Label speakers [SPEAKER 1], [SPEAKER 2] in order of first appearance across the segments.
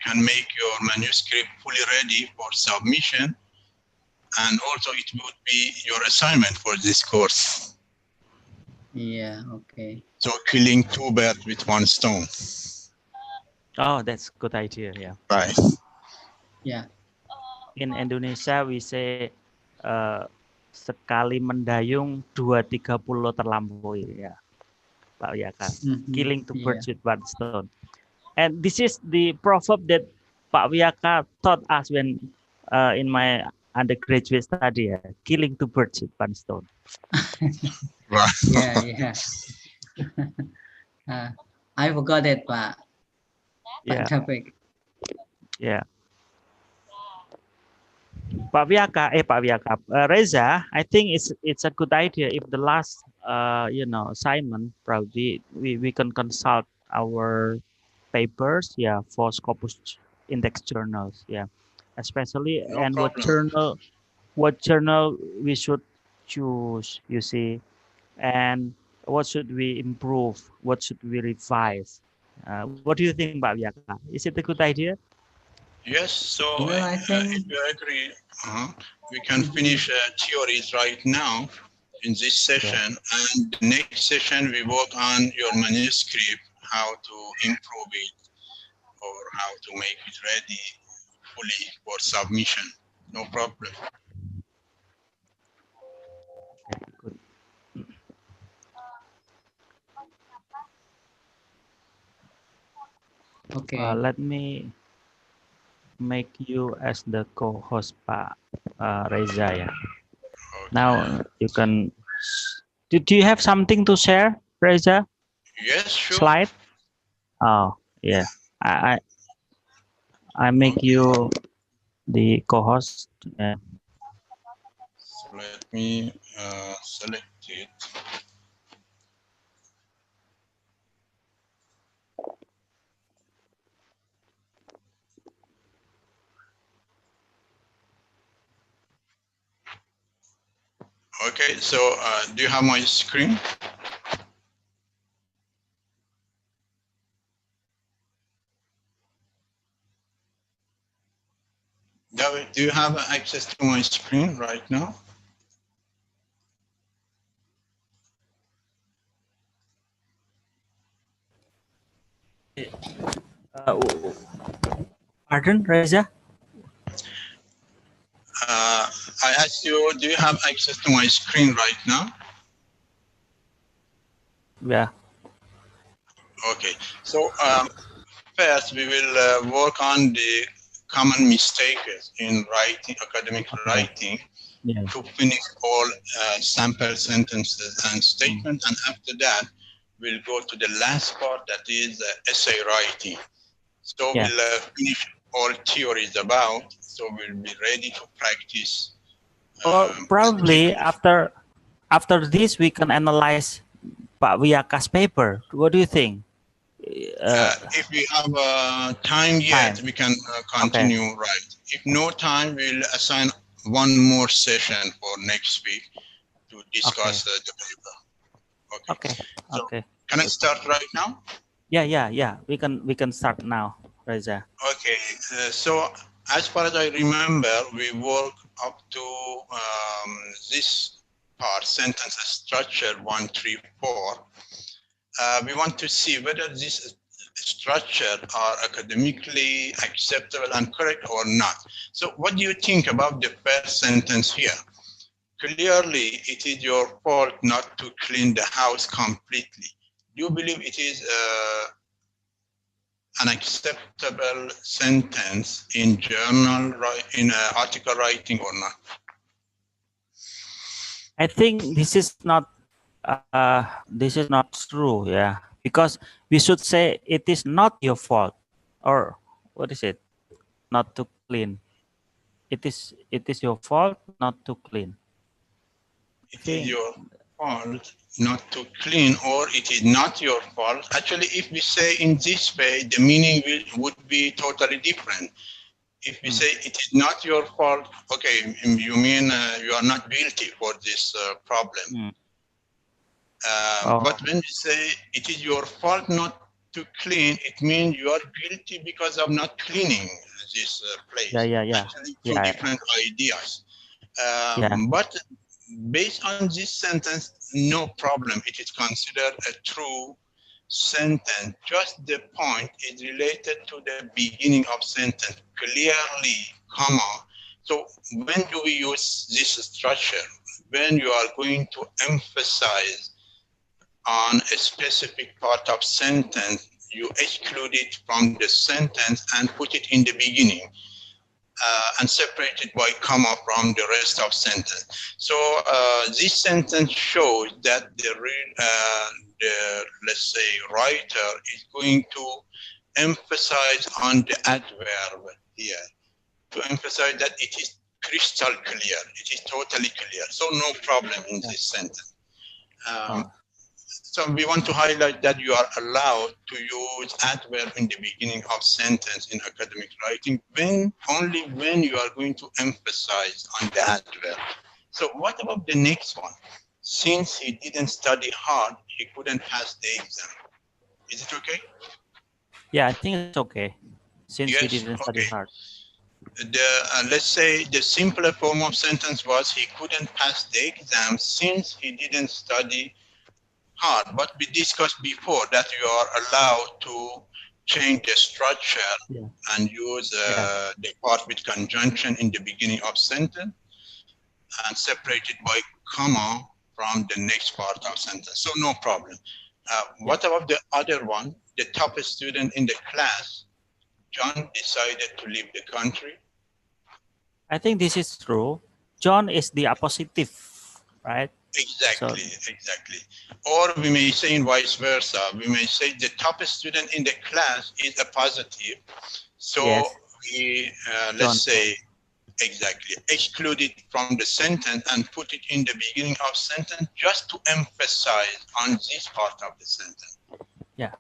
[SPEAKER 1] can make your manuscript fully ready for submission. And also it would be your assignment for this course.
[SPEAKER 2] Yeah, okay.
[SPEAKER 1] So killing two birds with one stone.
[SPEAKER 3] Oh, that's good idea. Yeah.
[SPEAKER 1] Right.
[SPEAKER 2] Yeah.
[SPEAKER 3] In Indonesia we say sekali mendayung 2-3 pulau terlampaui. Ya, Pak Wiyaka. Killing two birds with one stone. And this is the proverb that Pak Wiyaka taught us when in my undergraduate study. Killing two birds with one stone.
[SPEAKER 1] Right.
[SPEAKER 2] Yeah. I forgot it, Pak.
[SPEAKER 3] Yeah.
[SPEAKER 2] Topic.
[SPEAKER 3] Yeah. Pak Wiyaka, Reza, I think it's a good idea if the last assignment probably we can consult our papers, for Scopus index journals, especially
[SPEAKER 1] No
[SPEAKER 3] and
[SPEAKER 1] problem.
[SPEAKER 3] what journal we should choose, you see, and what should we improve, what should we revise. What do you think, Pak Wiyaka? Is it a good idea?
[SPEAKER 1] Yes, so
[SPEAKER 2] Well, I think
[SPEAKER 1] if you agree, we can finish theories right now in this session, and the next session we work on your manuscript, how to improve it or how to make it ready fully for submission. No problem.
[SPEAKER 3] Good.
[SPEAKER 2] okay.
[SPEAKER 3] Let me make you as the co-host, Pak Reza. Yeah.
[SPEAKER 1] Okay.
[SPEAKER 3] Now you can. Do you have something to share, Reza?
[SPEAKER 1] Yes, sure.
[SPEAKER 3] Slide. Oh, yeah. I make you the co-host. Yeah.
[SPEAKER 1] So let me select it. Okay, so do you have my screen? David, do you have access to my screen right now?
[SPEAKER 3] Pardon, Reza?
[SPEAKER 1] I asked you, do you have access to my screen right now?
[SPEAKER 3] Yeah.
[SPEAKER 1] Okay, so first we will work on the common mistakes in writing, academic writing, to finish all sample sentences and statements, and after that we'll go to the last part, that is essay writing. So we'll finish all theories about, so we'll be ready to practice.
[SPEAKER 3] Or probably after this we can analyze Pak Wiyaka's paper. What do you think?
[SPEAKER 1] If we have time yet, we can continue, right? If no time, we'll assign one more session for next week to discuss the paper. Okay. So can I start right now?
[SPEAKER 3] Yeah. We can start now, Reza.
[SPEAKER 1] Okay. So as far as I remember, we work up to this part, sentence structure 1, 3, 4. We want to see whether this structure are academically acceptable and correct or not. So what do you think about the first sentence here? Clearly, it is your fault not to clean the house completely. Do you believe it is an acceptable sentence in journal, in article writing or not?
[SPEAKER 3] I think this is not true, because we should say it is not your fault, or what is it? Not to clean. It is your fault not to clean.
[SPEAKER 1] It is your fault not to clean, or it is not your fault. Actually, if we say in this way, the meaning would be totally different. If we say it is not your fault, okay, you mean you are not guilty for this problem. But when we say it is your fault not to clean, it means you are guilty because of not cleaning this place. Actually, two different ideas. But based on this sentence, no problem. It is considered a true sentence. Just the point is related to the beginning of sentence, clearly, comma. So when do we use this structure? When you are going to emphasize on a specific part of sentence, you exclude it from the sentence and put it in the beginning. And separate it by comma from the rest of sentence. So this sentence shows that the let's say writer is going to emphasize on the adverb here, to emphasize that it is crystal clear, it is totally clear. So no problem in this sentence. So we want to highlight that you are allowed to use adverb in the beginning of sentence in academic writing only when you are going to emphasize on the adverb. So what about the next one? Since he didn't study hard, he couldn't pass the exam. Is it okay?
[SPEAKER 3] Yeah, I think it's okay. Since he didn't study hard.
[SPEAKER 1] Let's say the simpler form of sentence was he couldn't pass the exam since he didn't study hard, but we discussed before that you are allowed to change the structure and use the part with conjunction in the beginning of sentence and separate it by comma from the next part of sentence. So no problem. What about the other one? The top student in the class, John, decided to leave the country.
[SPEAKER 3] I think this is true. John is the appositive, right?
[SPEAKER 1] Exactly, exactly. Or we may say in vice versa. We may say the top student in the class is a positive. So we, let's say, exactly, exclude it from the sentence and put it in the beginning of sentence just to emphasize on this part of the sentence.
[SPEAKER 3] Yeah.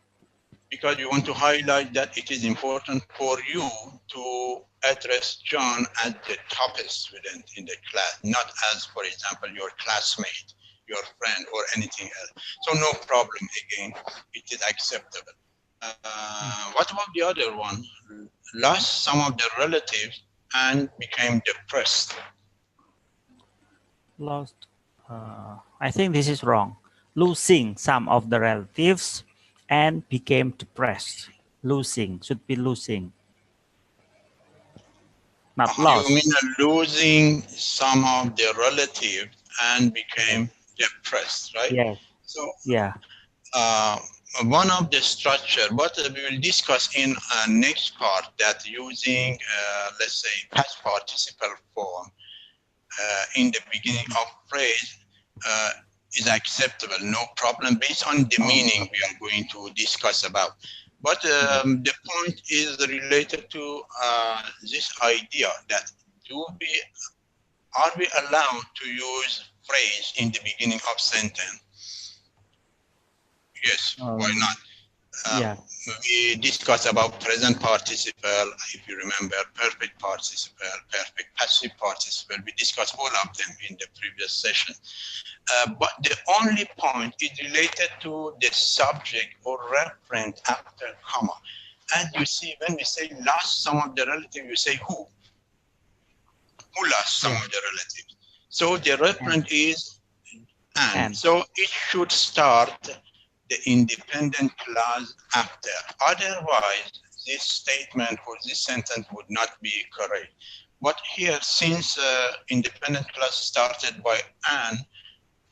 [SPEAKER 1] Because you want to highlight that it is important for you to address John as the top student in the class, not as, for example, your classmate, your friend, or anything else. So no problem, again, it is acceptable. What about the other one? Lost some of the relatives and became depressed.
[SPEAKER 3] Lost. I think this is wrong. Losing some of the relatives and became depressed. Losing should be losing. Not lost.
[SPEAKER 1] You mean losing some of the relatives and became depressed, right?
[SPEAKER 3] Yes.
[SPEAKER 1] So
[SPEAKER 3] yeah.
[SPEAKER 1] One of the structure, but we will discuss in next part that using, let's say, past participle form in the beginning of phrase is acceptable, no problem, based on the meaning we are going to discuss about. But the point is related to this idea that are we allowed to use phrase in the beginning of sentence? Yes, why not? We discussed about present participle, if you remember, perfect participle, perfect passive participle. We discussed all of them in the previous session. But the only point is related to the subject or referent after comma. And you see, when we say lost some of the relatives, you say who? Who lost some of the relatives? So the referent is and. So it should start the independent clause after. Otherwise, this statement or this sentence would not be correct. But here, since independent clause started by an,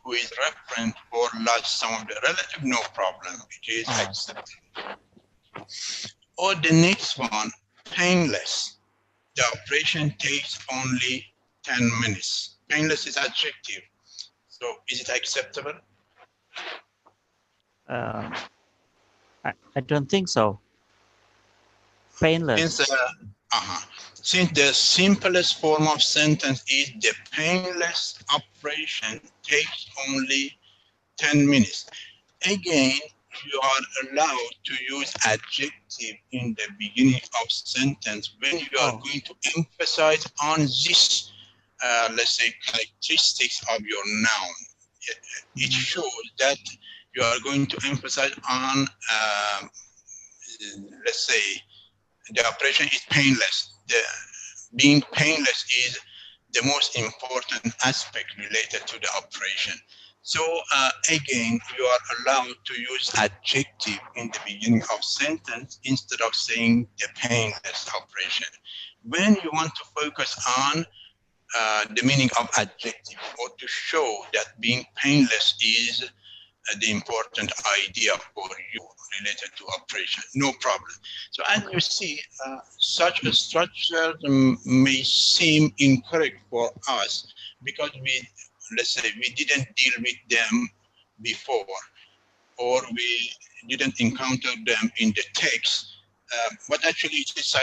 [SPEAKER 1] who is referent or lost some of the relative, no problem. It is accepted. Or the next one, painless. The operation takes only 10 minutes. Painless is adjective. So is it acceptable?
[SPEAKER 3] I don't think so. Painless.
[SPEAKER 1] Since the simplest form of sentence is the painless operation takes only 10 minutes. Again, you are allowed to use adjective in the beginning of sentence when you are going to emphasize on this, let's say, characteristics of your noun. It shows that you are going to emphasize on let's say, the operation is painless. Being painless is the most important aspect related to the operation. So again, you are allowed to use adjective in the beginning of sentence instead of saying the painless operation. When you want to focus on the meaning of adjective or to show that being painless is the important idea for you related to operation, no problem. So as you see, such a structure may seem incorrect for us because let's say we didn't deal with them before, or we didn't encounter them in the text. But actually it is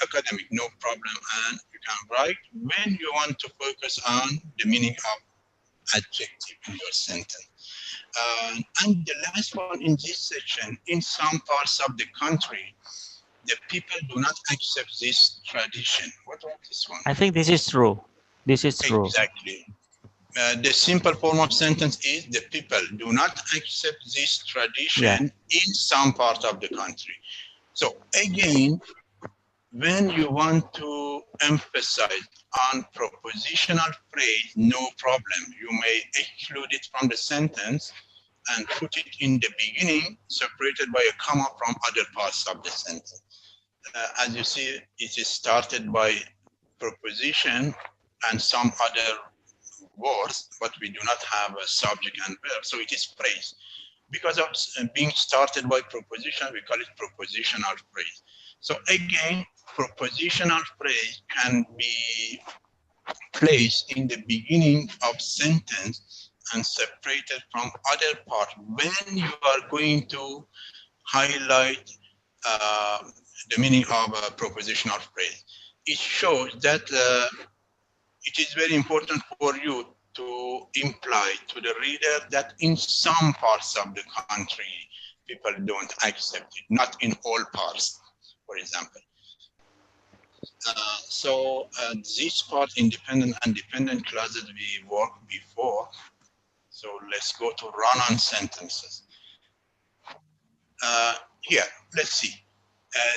[SPEAKER 1] academic, no problem, and you can write when you want to focus on the meaning of adjective in your sentence. And the last one in this section, in some parts of the country, the people do not accept this tradition. What about this one?
[SPEAKER 3] I think this is true. This is true.
[SPEAKER 1] Exactly. The simple form of sentence is the people do not accept this tradition in some part of the country. So again, when you want to emphasize on propositional phrase, no problem. You may exclude it from the sentence and put it in the beginning, separated by a comma from other parts of the sentence. As you see, it is started by proposition and some other words, but we do not have a subject and verb, so it is phrase. Because of being started by proposition, we call it propositional phrase. So again, propositional phrase can be placed in the beginning of sentence and separated from other part when you are going to highlight the meaning of a propositional phrase. It shows that it is very important for you to imply to the reader that in some parts of the country, people don't accept it, not in all parts, for example. So this part, independent and dependent clauses, we worked before. So let's go to run-on sentences. Here, let's see.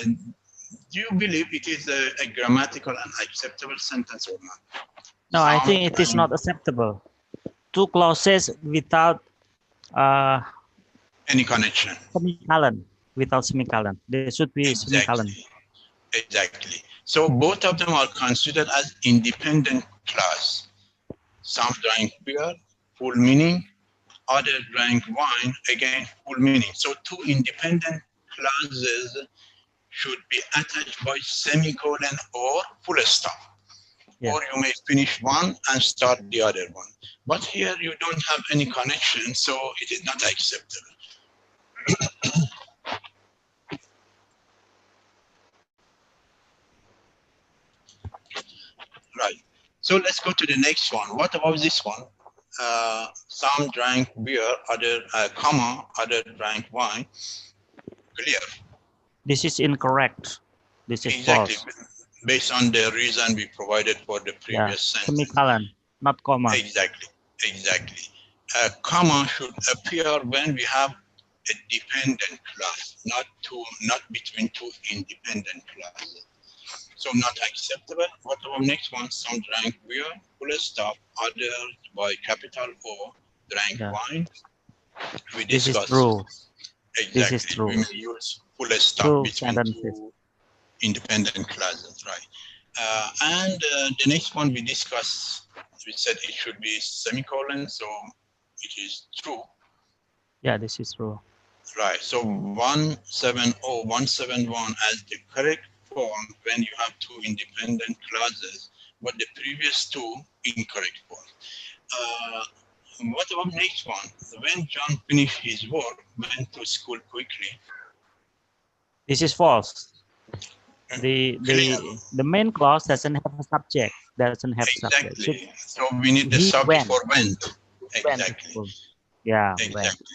[SPEAKER 1] Do you believe it is a grammatical and acceptable sentence or not?
[SPEAKER 3] No, I think it is not acceptable. Two clauses without
[SPEAKER 1] any connection.
[SPEAKER 3] Semicolon, without semicolon. There should be semicolon.
[SPEAKER 1] Exactly. So both of them are considered as independent clause. Some drank beer, full meaning. Others drank wine, again, full meaning. So two independent clauses should be attached by semicolon or full stop. Yeah. Or you may finish one and start the other one. But here you don't have any connection, so it is not acceptable. Right. So let's go to the next one. What about this one? Some drank beer, other comma, other drank wine. Clear.
[SPEAKER 3] This is incorrect. This is
[SPEAKER 1] exactly
[SPEAKER 3] false.
[SPEAKER 1] Based on the reason we provided for the previous sentence.
[SPEAKER 3] Semicolon, not comma.
[SPEAKER 1] Exactly. Comma should appear when we have a dependent clause, not between two independent clauses. So not acceptable. What about next one? Some drank beer, full stop. Others by capital O drank wine. We
[SPEAKER 3] this is true.
[SPEAKER 1] Exactly.
[SPEAKER 3] This is true.
[SPEAKER 1] We may use full stop between two independent clauses, right? And the next one we discussed, we said it should be semicolon, so it is true.
[SPEAKER 3] Yeah, this is true.
[SPEAKER 1] Right. So 170, 171 as the correct form when you have two independent clauses, but the previous two incorrect form. What about next one? When John finished his work, went to school quickly.
[SPEAKER 3] This is false. The main clause doesn't have a subject. Doesn't have
[SPEAKER 1] exactly.
[SPEAKER 3] subject.
[SPEAKER 1] So we need the subject for went. Exactly.
[SPEAKER 3] Yeah.
[SPEAKER 1] Exactly.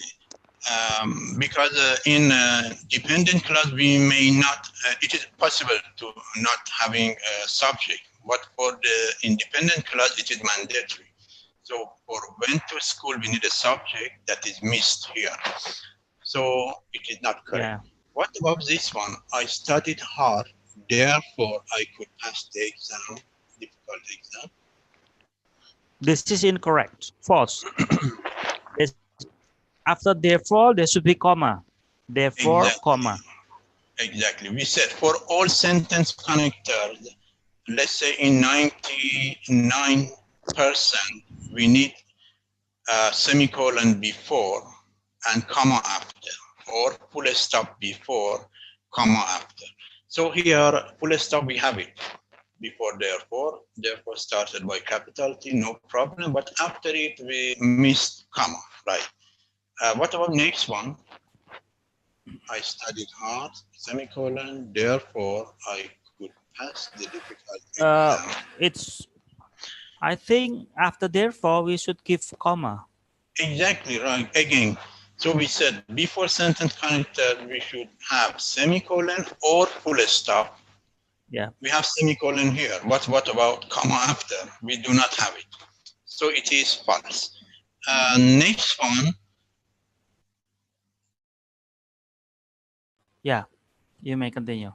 [SPEAKER 1] Because in dependent clause we may not. It is possible to not having a subject, but for the independent clause it is mandatory. So for went to school we need a subject that is missed here. So it is not correct.
[SPEAKER 3] Yeah.
[SPEAKER 1] What about this one? I studied hard, therefore I could pass the exam, difficult exam.
[SPEAKER 3] This is incorrect. False. After therefore, there should be comma. Therefore,
[SPEAKER 1] Exactly.
[SPEAKER 3] comma.
[SPEAKER 1] Exactly. We said for all sentence connectors, let's say in 99%, we need a semicolon before and comma after, or full stop before, comma after. So here, full stop, we have it before therefore started by capital T, no problem, but after it, we missed comma, right? What about next one? I studied hard, semicolon, therefore I could pass the difficult exam.
[SPEAKER 3] I think after therefore, we should give comma.
[SPEAKER 1] Exactly right. Again, so we said before sentence connector, we should have semicolon or full stop.
[SPEAKER 3] Yeah.
[SPEAKER 1] We have semicolon here. What about comma after? We do not have it. So it is false. Next one.
[SPEAKER 3] Yeah, you may continue.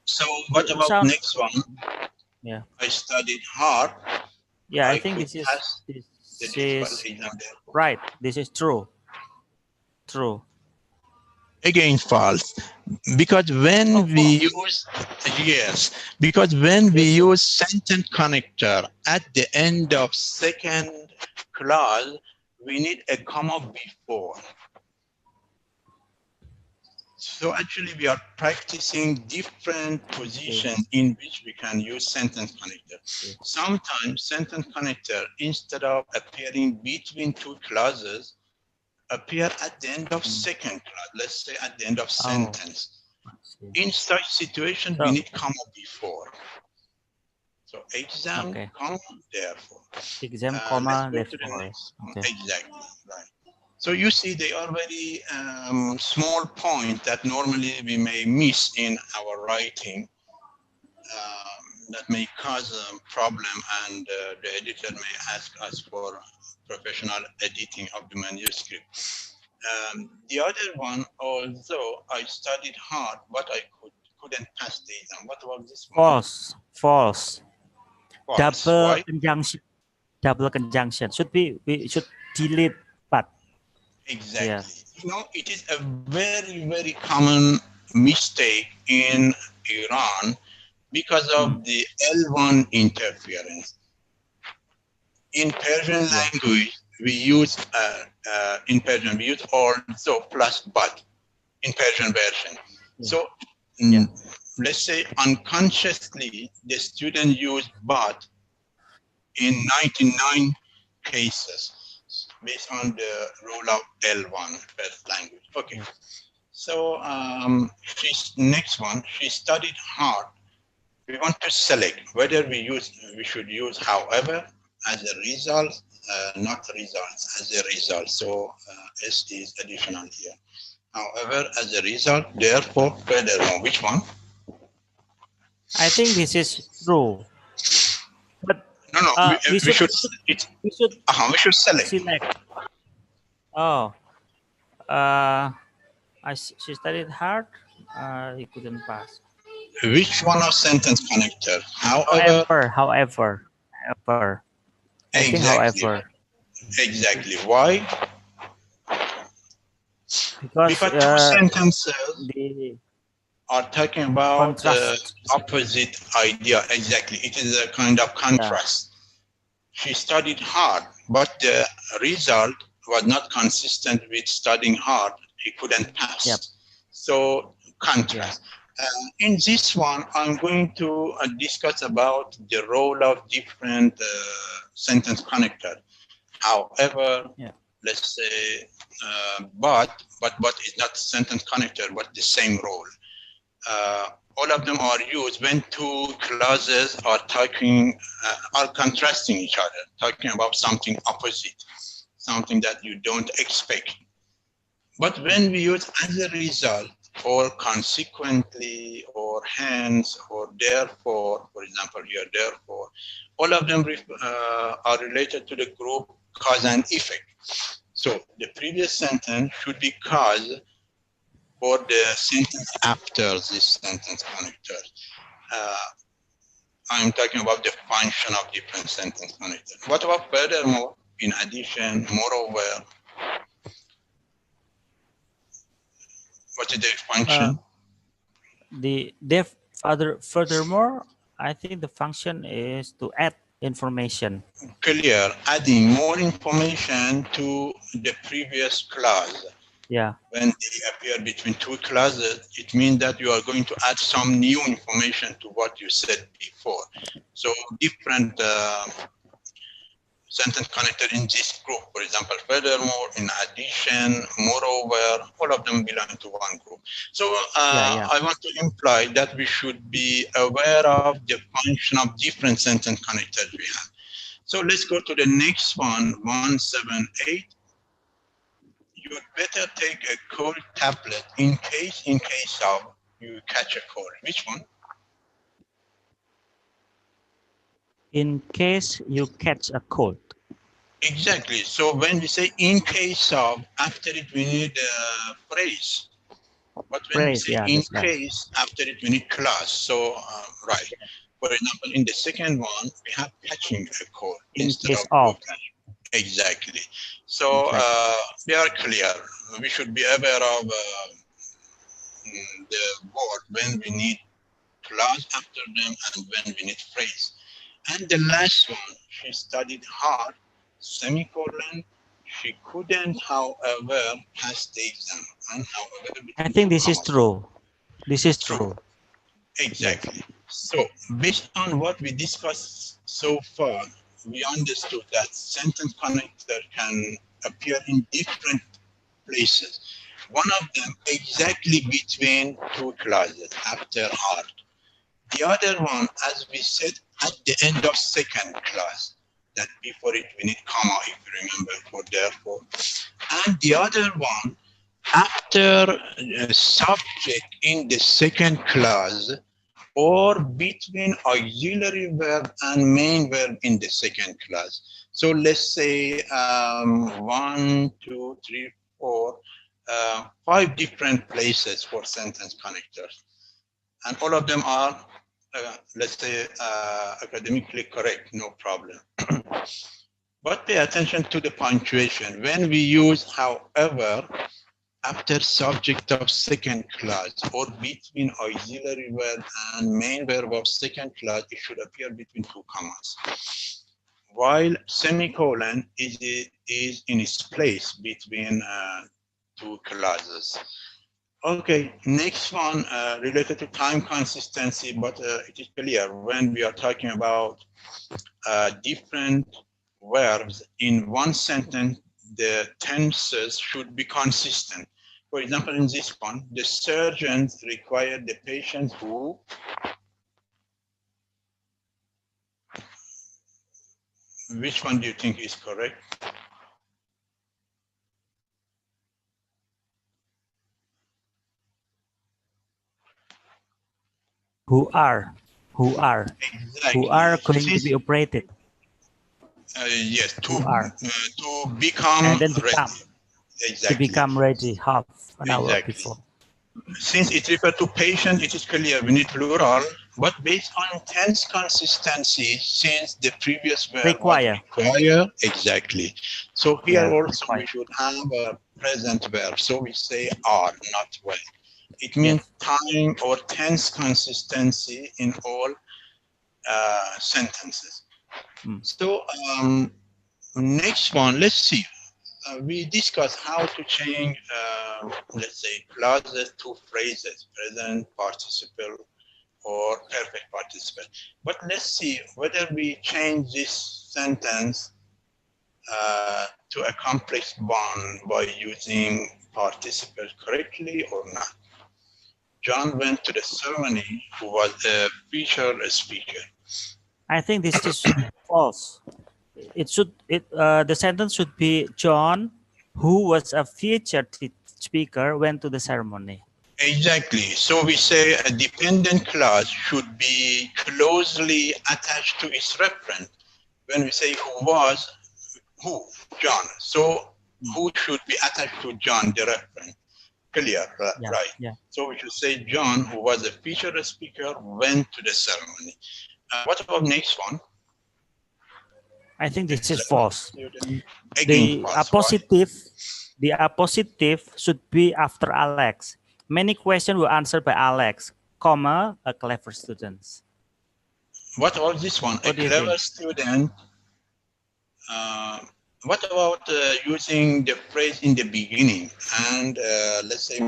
[SPEAKER 1] So what about next one?
[SPEAKER 3] Yeah.
[SPEAKER 1] I studied hard.
[SPEAKER 3] Yeah, I think this is right. This is true. True.
[SPEAKER 1] Again, false. Because when we use, yes, because when we use sentence connector at the end of second clause, we need a comma before. So actually we are practicing different positions in which we can use sentence connector. Sometimes sentence connector, instead of appearing between two clauses, appear at the end of second clause, let's say at the end of sentence. In such situation, we need comma before. So exam, comma, therefore.
[SPEAKER 3] Exam, comma, therefore.
[SPEAKER 1] Exactly, right. So you see, they are very small point that normally we may miss in our writing that may cause a problem, and the editor may ask us for professional editing of the manuscript. The other one, although I studied hard, but I couldn't pass the exam. What about this one?
[SPEAKER 3] False. False. Double
[SPEAKER 1] Why?
[SPEAKER 3] conjunction. Double conjunction. We should delete but.
[SPEAKER 1] Exactly. Yeah. You know, it is a very, very common mistake in Iran because of the L1 interference. In Persian language, we use in Persian we use also plus but in Persian version. So let's say unconsciously the student used but in 99 cases based on the rule of L1 first language. Okay. So next one, she studied hard. We want to select whether we should use however as a result, not results as a result. So S is additional here. However, as a result, therefore, furthermore. Which one?
[SPEAKER 3] I think this is true. But
[SPEAKER 1] no, we should select.
[SPEAKER 3] Oh, she studied hard. He couldn't pass.
[SPEAKER 1] Which one of sentence connector?
[SPEAKER 3] However.
[SPEAKER 1] Exactly. Exactly. Why? Because two sentences are talking about the opposite idea. Exactly. It is a kind of contrast. Yeah. She studied hard, but the result was not consistent with studying hard. He couldn't pass.
[SPEAKER 3] Yep.
[SPEAKER 1] So contrast. In this one, I'm going to discuss about the role of different sentence connector. However, let's say, but is not sentence connector, but the same role. All of them are used when two clauses are are contrasting each other, talking about something opposite, something that you don't expect. But when we use as a result, or consequently, or hence, or therefore, for example, here, therefore, all of them are related to the group cause and effect. So the previous sentence should be caused for the sentence after this sentence connector. I'm talking about the function of different sentence connector. What about furthermore, in addition, moreover? What is the function?
[SPEAKER 3] Furthermore, I think the function is to add information.
[SPEAKER 1] Clear, adding more information to the previous clause.
[SPEAKER 3] Yeah.
[SPEAKER 1] When they appear between two clauses, it means that you are going to add some new information to what you said before. So different sentence connector in this group, for example, furthermore, in addition, moreover, all of them belong to one group. So I want to imply that we should be aware of the function of different sentence connectors we have. So let's go to the next one, 178. You'd better take a cold tablet in case of you catch a cold. Which one?
[SPEAKER 3] In case you catch a cold.
[SPEAKER 1] Exactly. So when we say in case of, after it we need a phrase. But when we say in case, after it we need clause. So right. For example, in the second one, we have catching a cold instead of. Exactly. So they are clear. We should be aware of the word when we need clause after them and when we need phrase. And the last one, she studied hard, semicolon. She couldn't, however, pass the exam. And however,
[SPEAKER 3] I think this is true. This is true.
[SPEAKER 1] Exactly. So based on what we discussed so far, we understood that sentence connector can appear in different places. One of them exactly between two clauses after art. The other one, as we said, at the end of second clause, that before it we need comma, if you remember, for therefore. And the other one, after a subject in the second clause, or between auxiliary verb and main verb in the second clause. So let's say 1, 2, 3, 4, 5 different places for sentence connectors. And all of them are, let's say, academically correct, no problem. But pay attention to the punctuation. When we use however, after subject of second clause or between auxiliary verb and main verb of second clause, it should appear between two commas. While semicolon is in its place between two clauses. Okay, next one related to time consistency, but it is clear when we are talking about different verbs in one sentence, the tenses should be consistent. For example, in this one, the surgeons required the patient who which one do you think is correct?
[SPEAKER 3] Who are
[SPEAKER 1] Exactly.
[SPEAKER 3] going to be operated.
[SPEAKER 1] Yes, to become
[SPEAKER 3] and then
[SPEAKER 1] ready. Exactly.
[SPEAKER 3] To become ready half an hour before.
[SPEAKER 1] Since it refers to patient, it is clear we need plural, but based on tense consistency, since the previous verb require, exactly. So here also we should have a present verb. So we say are, not well. It means time or tense consistency in all sentences. So next one, let's see. We discussed how to change, let's say, clauses to phrases, present participle or perfect participle. But let's see whether we change this sentence to a complex one by using participle correctly or not. John went to the ceremony, who was a featured speaker.
[SPEAKER 3] I think this is false. The sentence should be John, who was a featured speaker, went to the ceremony.
[SPEAKER 1] Exactly. So we say a dependent clause should be closely attached to its referent. When we say who, John. So who should be attached to John, the reference. Clear, right?
[SPEAKER 3] Yeah.
[SPEAKER 1] So we should say John, who was a featured speaker, went to the ceremony. What about next one?
[SPEAKER 3] I think this is false.
[SPEAKER 1] Again, false.
[SPEAKER 3] The appositive should be after Alex. Many questions were answered by Alex, comma, a clever student.
[SPEAKER 1] What about this one? A clever student. What about using the phrase in the beginning? And let's say.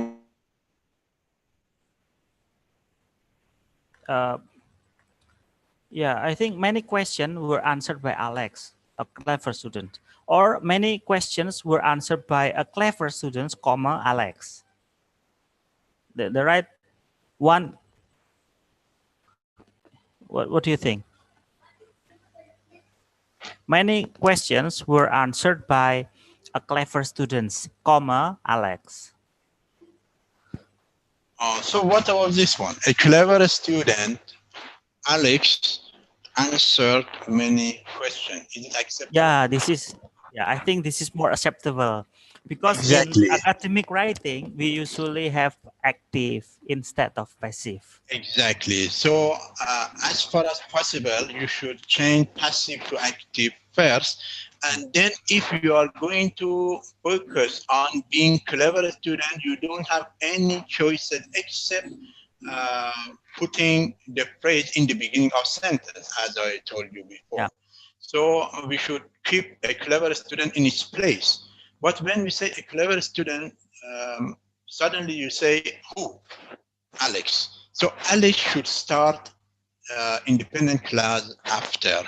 [SPEAKER 3] Yeah, I think many questions were answered by Alex, a clever student. Or many questions were answered by a clever student, comma, Alex. The right one. What do you think? Many questions were answered by a clever student, comma, Alex.
[SPEAKER 1] So what about this one? A clever student, Alex, answered many questions. Is it acceptable?
[SPEAKER 3] Yeah, I think this is more acceptable because in academic writing, we usually have active instead of passive.
[SPEAKER 1] Exactly. So as far as possible, you should change passive to active first. And then if you are going to focus on being clever student, you don't have any choices except putting the phrase in the beginning of sentence, as I told you before.
[SPEAKER 3] Yeah.
[SPEAKER 1] So we should keep a clever student in its place. But when we say a clever student, suddenly you say, who? Alex. So Alex should start independent class after.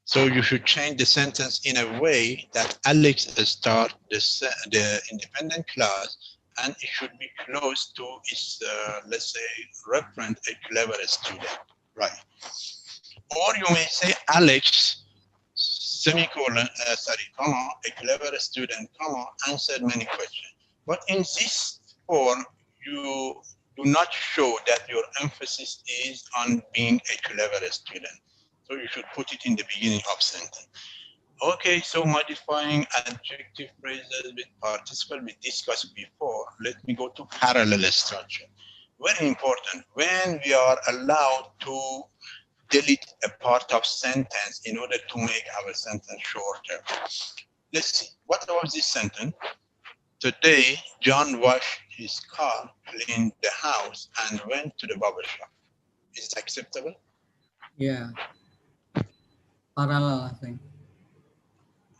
[SPEAKER 1] So you should change the sentence in a way that Alex start the independent class, and it should be close to its, let's say, reference, a clever student, right? Or you may say Alex, semicolon, comma, a clever student, comma, answered many questions. But in this form, you do not show that your emphasis is on being a clever student. So you should put it in the beginning of sentence. Okay, so modifying adjective phrases with participle we discussed before. Let me go to parallel structure. Very important. When we are allowed to delete a part of sentence in order to make our sentence shorter. Let's see. What about this sentence? Today, John washed his car, cleaned the house, and went to the barber shop. Is it acceptable?
[SPEAKER 2] Yeah. Parallel, I think.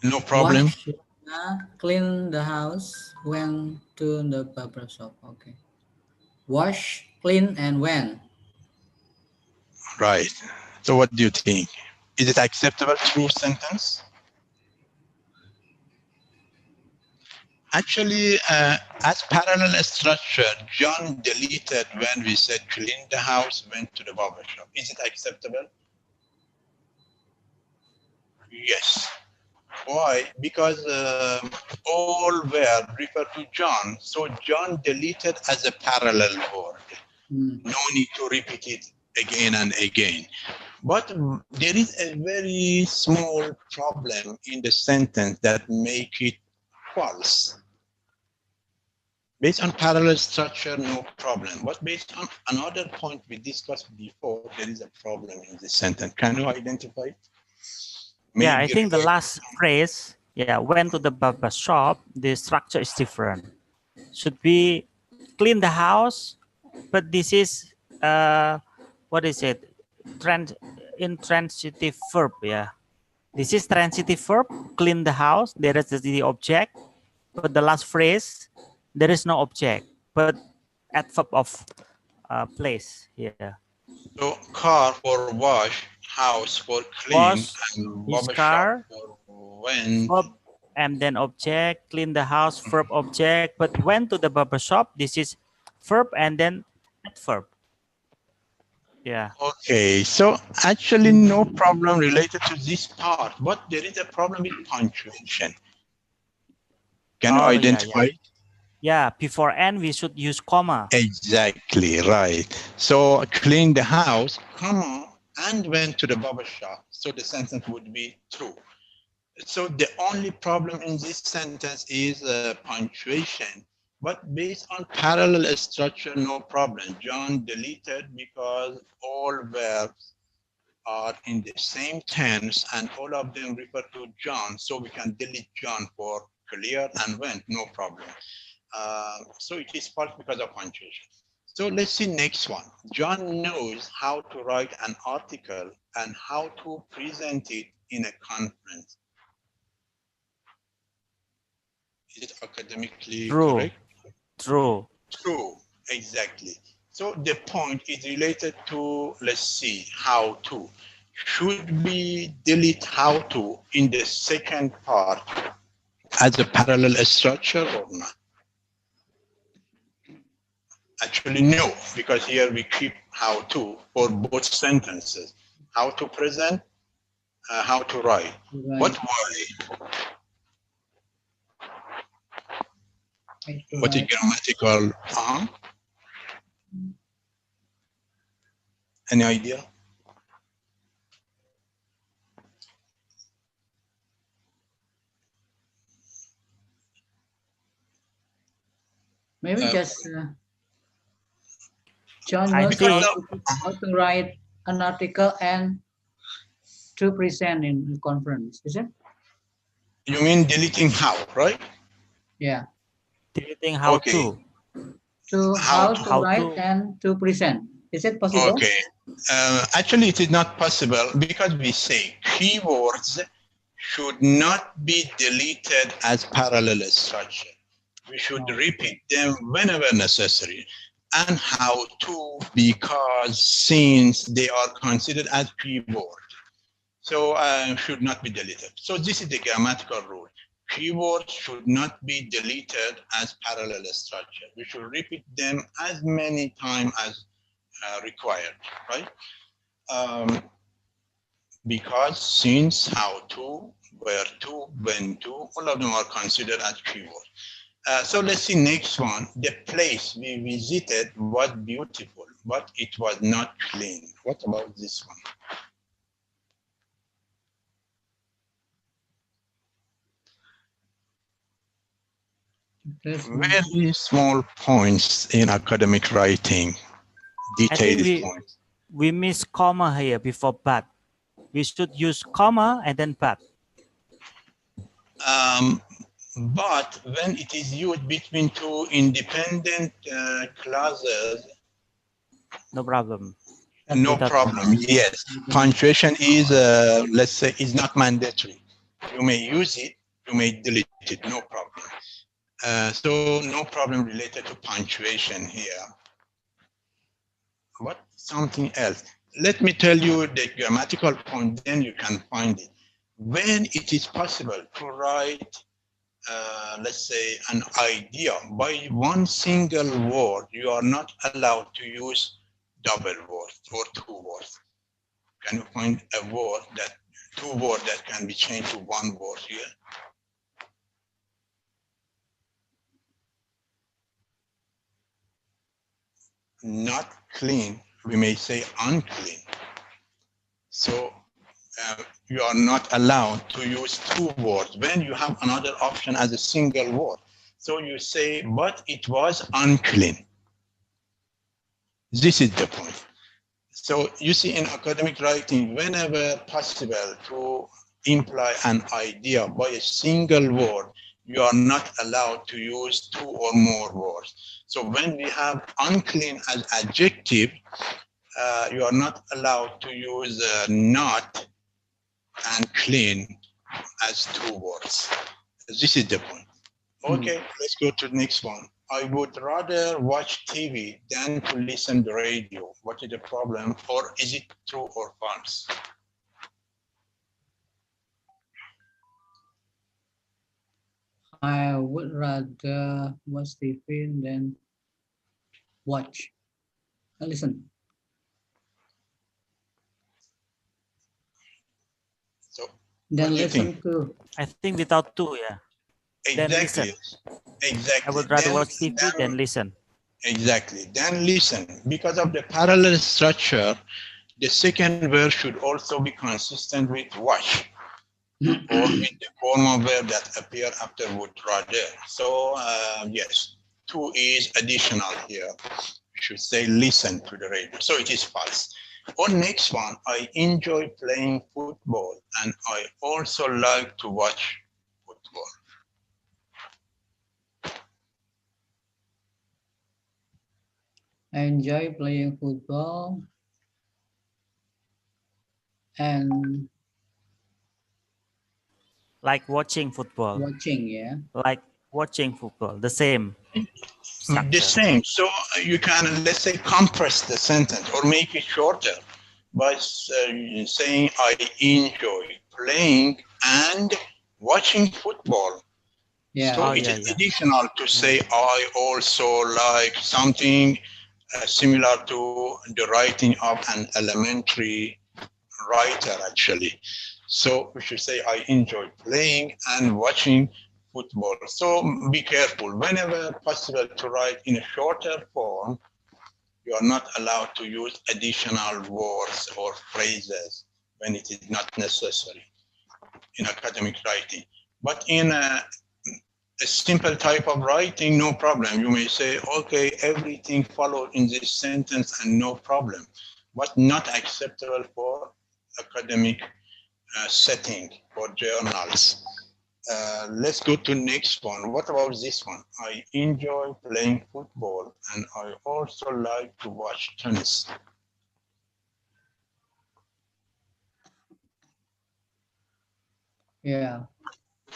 [SPEAKER 1] No problem.
[SPEAKER 2] Wash, clean the house, went to the barber shop. Okay. Wash, clean, and when.
[SPEAKER 1] Right. So what do you think? Is it acceptable true sentence? Actually, as parallel structure, John deleted when we said clean the house, went to the barber shop. Is it acceptable? Yes. Why? Because all were refer to John. So John deleted as a parallel word. No need to repeat it again and again. But there is a very small problem in the sentence that make it false. Based on parallel structure, no problem. But based on another point we discussed before, there is a problem in this sentence. Can you identify it?
[SPEAKER 3] Yeah, I think the last phrase, went to the barber shop, the structure is different. Should be clean the house, but this is, what is it? Intransitive verb, yeah. This is transitive verb, clean the house, there is the object, but the last phrase, there is no object, but adverb of place, yeah.
[SPEAKER 1] So car for wash, house for clean,
[SPEAKER 3] Wash
[SPEAKER 1] and
[SPEAKER 3] his
[SPEAKER 1] barber
[SPEAKER 3] car,
[SPEAKER 1] shop for when.
[SPEAKER 3] verb, and then object, clean the house, verb, object, but went to the barber shop, this is verb and then adverb. Yeah.
[SPEAKER 1] Okay, so actually no problem related to this part, but there is a problem with punctuation. Can you identify?
[SPEAKER 3] Yeah, before and we should use comma.
[SPEAKER 1] Exactly, right. So clean the house, comma, and went to the barber shop. So the sentence would be true. So the only problem in this sentence is punctuation. But based on parallel structure, no problem. John deleted because all verbs are in the same tense and all of them refer to John. So we can delete John for clear and went, no problem. So it is false because of punctuation. So let's see next one. John knows how to write an article and how to present it in a conference. Is it academically correct?
[SPEAKER 3] True.
[SPEAKER 1] True, exactly. So the point is related to, let's see, how to. Should we delete how to in the second part as a parallel structure or not? Actually, no, because here we keep how to for both sentences. How to present, how to write. But why? What is grammatical? Any idea?
[SPEAKER 2] Maybe just John knows how to write an article and to present in a conference, is it?
[SPEAKER 1] You mean deleting how, right?
[SPEAKER 2] Yeah.
[SPEAKER 3] Deleting how to.
[SPEAKER 2] How to write and to present. Is it possible?
[SPEAKER 1] Okay. Actually, it is not possible because we say keywords should not be deleted as parallel structure. We should repeat them whenever necessary. And how to, because since they are considered as keyword, so should not be deleted. So this is the grammatical rule. Keywords should not be deleted as parallel structure. We should repeat them as many times as required, right? Because since, how to, where to, when to, all of them are considered as keywords. So let's see next one. The place we visited was beautiful, but it was not clean. What about this one? Very small points in academic writing, detailed points.
[SPEAKER 3] We miss comma here before but. We should use comma and then but.
[SPEAKER 1] But when it is used between two independent clauses,
[SPEAKER 3] no problem.
[SPEAKER 1] No problem. Yes, punctuation is, let's say, is not mandatory. You may use it, you may delete it, no problem. So no problem related to punctuation here. What? Something else. Let me tell you the grammatical point, then you can find it. When it is possible to write, let's say, an idea by one single word, you are not allowed to use double words or two words. Can you find a word that, two words that can be changed to one word here? Not clean, we may say unclean. So you are not allowed to use two words when you have another option as a single word. So you say, but it was unclean. This is the point. So you see in academic writing, whenever possible to imply an idea by a single word, you are not allowed to use two or more words. So when we have unclean as adjective, you are not allowed to use not and clean as two words. This is the point. Okay, let's go to the next one. I would rather watch TV than to listen to radio. What is the problem? Or is it true or false?
[SPEAKER 2] I would rather watch TV than watch. Listen.
[SPEAKER 1] So
[SPEAKER 2] then listen to.
[SPEAKER 3] I think without to, yeah.
[SPEAKER 1] Exactly. Exactly.
[SPEAKER 3] I would rather watch TV than listen.
[SPEAKER 1] Exactly. Then listen. Because of the parallel structure, the second verb should also be consistent with watch. or with the formal verb that appear after would rather. So yes, to is additional here. We should say listen to the radio. So it is false. On next one, I enjoy playing football and I also like to watch football.
[SPEAKER 2] I enjoy playing football and
[SPEAKER 3] like watching football.
[SPEAKER 2] watching, yeah.
[SPEAKER 3] Like watching football, the same structure.
[SPEAKER 1] The same. So you can, let's say, compress the sentence or make it shorter by saying I enjoy playing and watching football.
[SPEAKER 2] Yeah.
[SPEAKER 1] So it is additional to say I also like something similar to the writing of an elementary writer, actually. So we should say I enjoy playing and watching football. So be careful. Whenever possible to write in a shorter form, you are not allowed to use additional words or phrases when it is not necessary in academic writing. But in a simple type of writing, no problem. You may say, okay, everything followed in this sentence and no problem, but not acceptable for academic setting for journals. Let's go to next one. What about this one? I enjoy playing football and I also like to watch tennis.
[SPEAKER 2] Yeah,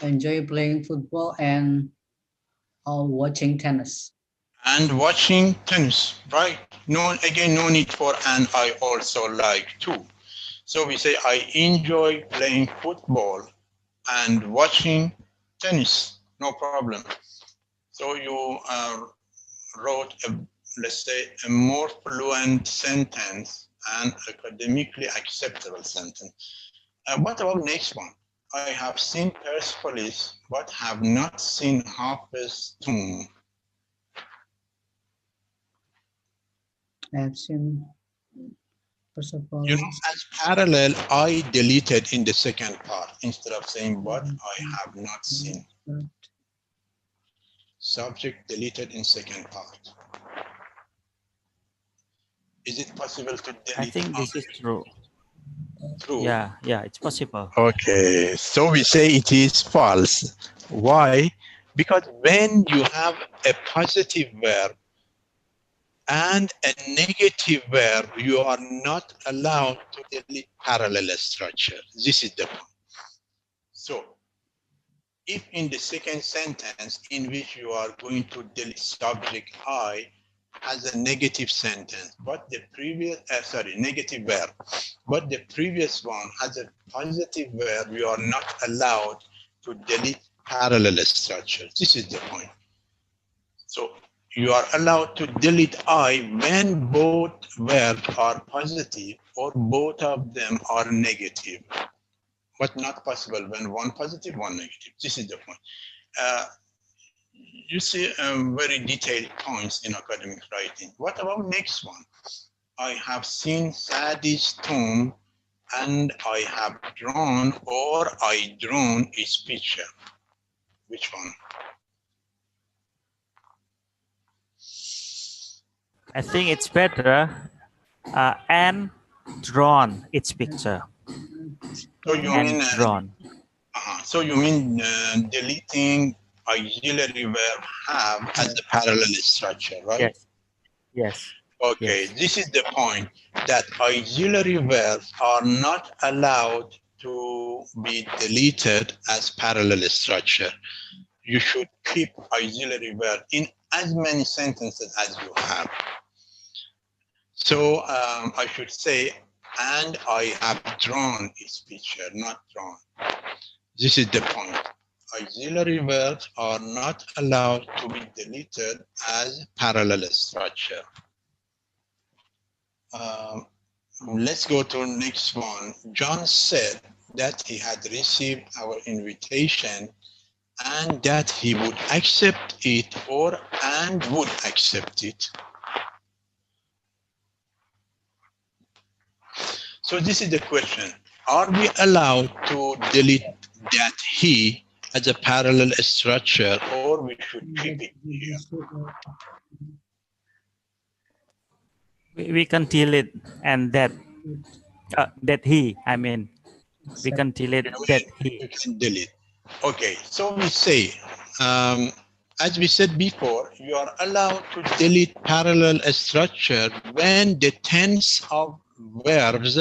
[SPEAKER 2] I enjoy playing football and watching tennis.
[SPEAKER 1] And watching tennis, right? No, again, no need for and I also like to. So we say I enjoy playing football and watching tennis, no problem. So you wrote, let's say, a more fluent sentence and academically acceptable sentence. What about next one? I have seen Persepolis, but have not seen Harper's tomb.
[SPEAKER 2] I have seen Persepolis.
[SPEAKER 1] You know, as parallel, I deleted in the second part instead of saying, but I have not seen. Subject deleted in second part. Is it possible to delete?
[SPEAKER 3] I think this is true.
[SPEAKER 1] True.
[SPEAKER 3] Yeah, it's possible.
[SPEAKER 1] Okay, so we say it is false. Why? Because when you have a positive verb and a negative verb, you are not allowed to delete parallel structure. This is the point. So, if in the second sentence in which you are going to delete subject I has a negative sentence, but the previous, negative verb, but the previous one has a positive verb, you are not allowed to delete parallel structure. This is the point. So you are allowed to delete I when both verbs are positive or both of them are negative, but not possible when one positive, one negative. This is the point. You see very detailed points in academic writing. What about next one? I have seen Sadi's tomb and I have drawn or I drawn its picture. Which one?
[SPEAKER 3] I think it's better and drawn its picture.
[SPEAKER 1] So you mean drawn. So you mean deleting auxiliary verb have as the parallel structure, right?
[SPEAKER 3] Yes. Yes.
[SPEAKER 1] Okay, yes. This is the point, that auxiliary verbs are not allowed to be deleted as parallel structure. You should keep auxiliary verb in as many sentences as you have. So I should say, and I have drawn its picture, not drawn. This is the point. Auxiliary verbs are not allowed to be deleted as parallel structure. Let's go to the next one. John said that he had received our invitation and that he would accept it or and would accept it. So this is the question. Are we allowed to delete that he as a parallel structure, or we should keep it here?
[SPEAKER 3] We can delete and that he, I mean, we can delete that he.
[SPEAKER 1] We can delete. Okay, so we say, as we said before, you are allowed to delete parallel structure when the tense of verbs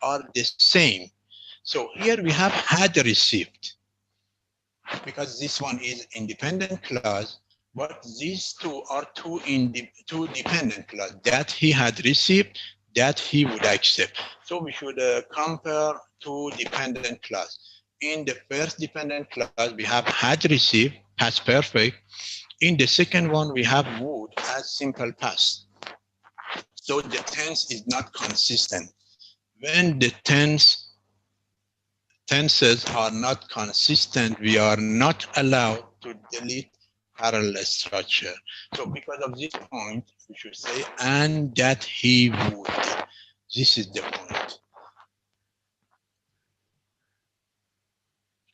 [SPEAKER 1] are the same. So here we have had received, because this one is independent clause, but these two are two dependent clause, that he had received, that he would accept. So we should compare two dependent clause. In the first dependent clause, we have had received, past perfect. In the second one, we have would as simple past. So the tense is not consistent. When the tenses are not consistent, we are not allowed to delete parallel structure. So because of this point, we should say, and that he would. This is the point.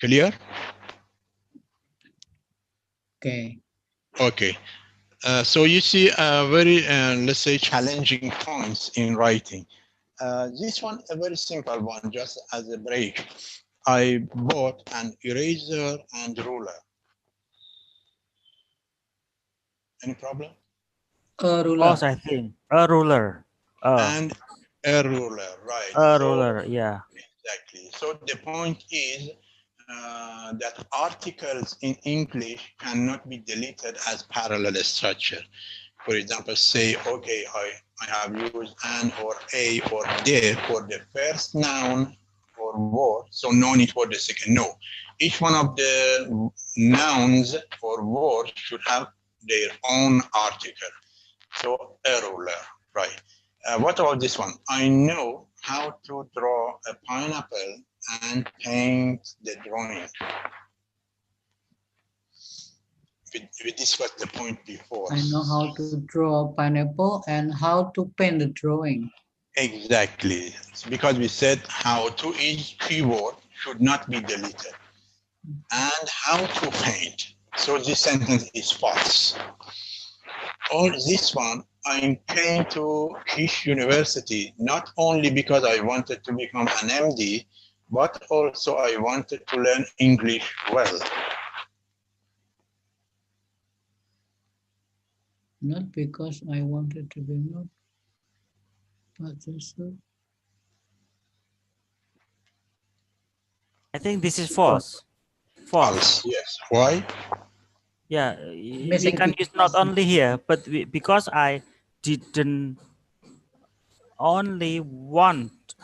[SPEAKER 1] Clear?
[SPEAKER 2] Okay.
[SPEAKER 1] Okay. So you see very, let's say, challenging points in writing. This one, a very simple one, just as a break. I bought an eraser and ruler. Any problem?
[SPEAKER 2] A ruler.
[SPEAKER 3] Pause, I think. A ruler.
[SPEAKER 1] And a ruler, right.
[SPEAKER 3] A ruler, yeah.
[SPEAKER 1] Exactly. So the point is that articles in English cannot be deleted as parallel structure. For example, say, okay, I have used an or a or the for the first noun or word, so no need for the second. No. Each one of the nouns or words should have their own article. So a ruler, right. What about this one? I know how to draw a pineapple and paint the drawing. We discussed the point before.
[SPEAKER 2] I know how to draw a pineapple and how to paint the drawing.
[SPEAKER 1] Exactly. Because we said how to, each keyword should not be deleted. And how to paint. So this sentence is false. Or this one, I came to Kish University not only because I wanted to become an MD, but also I wanted to learn English well.
[SPEAKER 2] Not because I wanted to be not, but also.
[SPEAKER 3] I think this is false.
[SPEAKER 1] False, yes. Why?
[SPEAKER 3] Yeah, we can use not only here, but because I didn't only want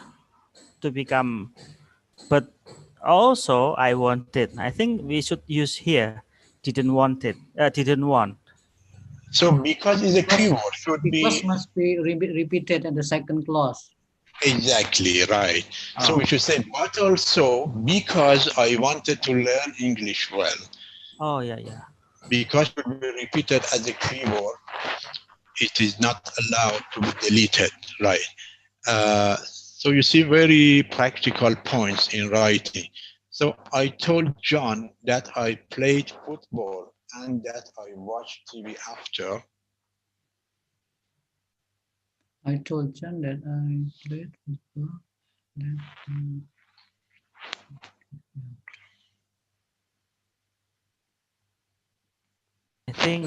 [SPEAKER 3] to become, but also I wanted. I think we should use here, didn't want it, didn't want.
[SPEAKER 1] So because it's a keyword, should
[SPEAKER 2] because must be repeated in the second clause.
[SPEAKER 1] Exactly, right. So we should say, but also because I wanted to learn English well.
[SPEAKER 3] Oh, yeah, yeah.
[SPEAKER 1] Because it will be repeated as a keyword, it is not allowed to be deleted, right? So you see very practical points in writing. So I told John that I played football and that I watched TV after.
[SPEAKER 2] I told John that I played football.
[SPEAKER 3] I think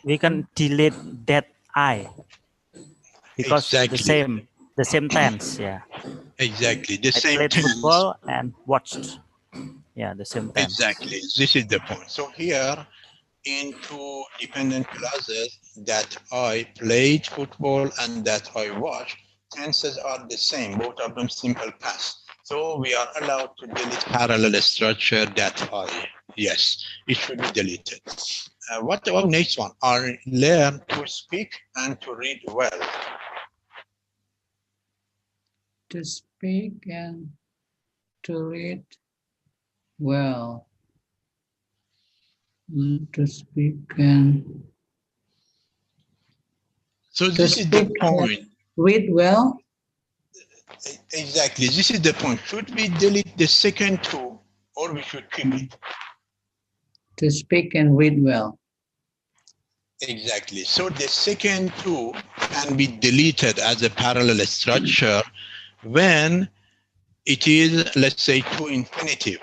[SPEAKER 3] we can delete that I because
[SPEAKER 1] exactly.
[SPEAKER 3] the same tense, yeah.
[SPEAKER 1] Exactly, the
[SPEAKER 3] I
[SPEAKER 1] same
[SPEAKER 3] played
[SPEAKER 1] tense.
[SPEAKER 3] football and watched. Yeah, the same tense.
[SPEAKER 1] Exactly, this is the point. So here, in two dependent clauses, that I played football and that I watched, tenses are the same, both of them simple past. So we are allowed to delete parallel structure that I. Yes, it should be deleted. What about next one? I learn to speak and to read well.
[SPEAKER 2] To speak and to read well. To speak and.
[SPEAKER 1] So this is the point.
[SPEAKER 2] Read well.
[SPEAKER 1] Exactly, this is the point. Should we delete the second two or we should keep it?
[SPEAKER 2] To speak and read well.
[SPEAKER 1] Exactly. So the second two can be deleted as a parallel structure when it is, let's say, to infinitive,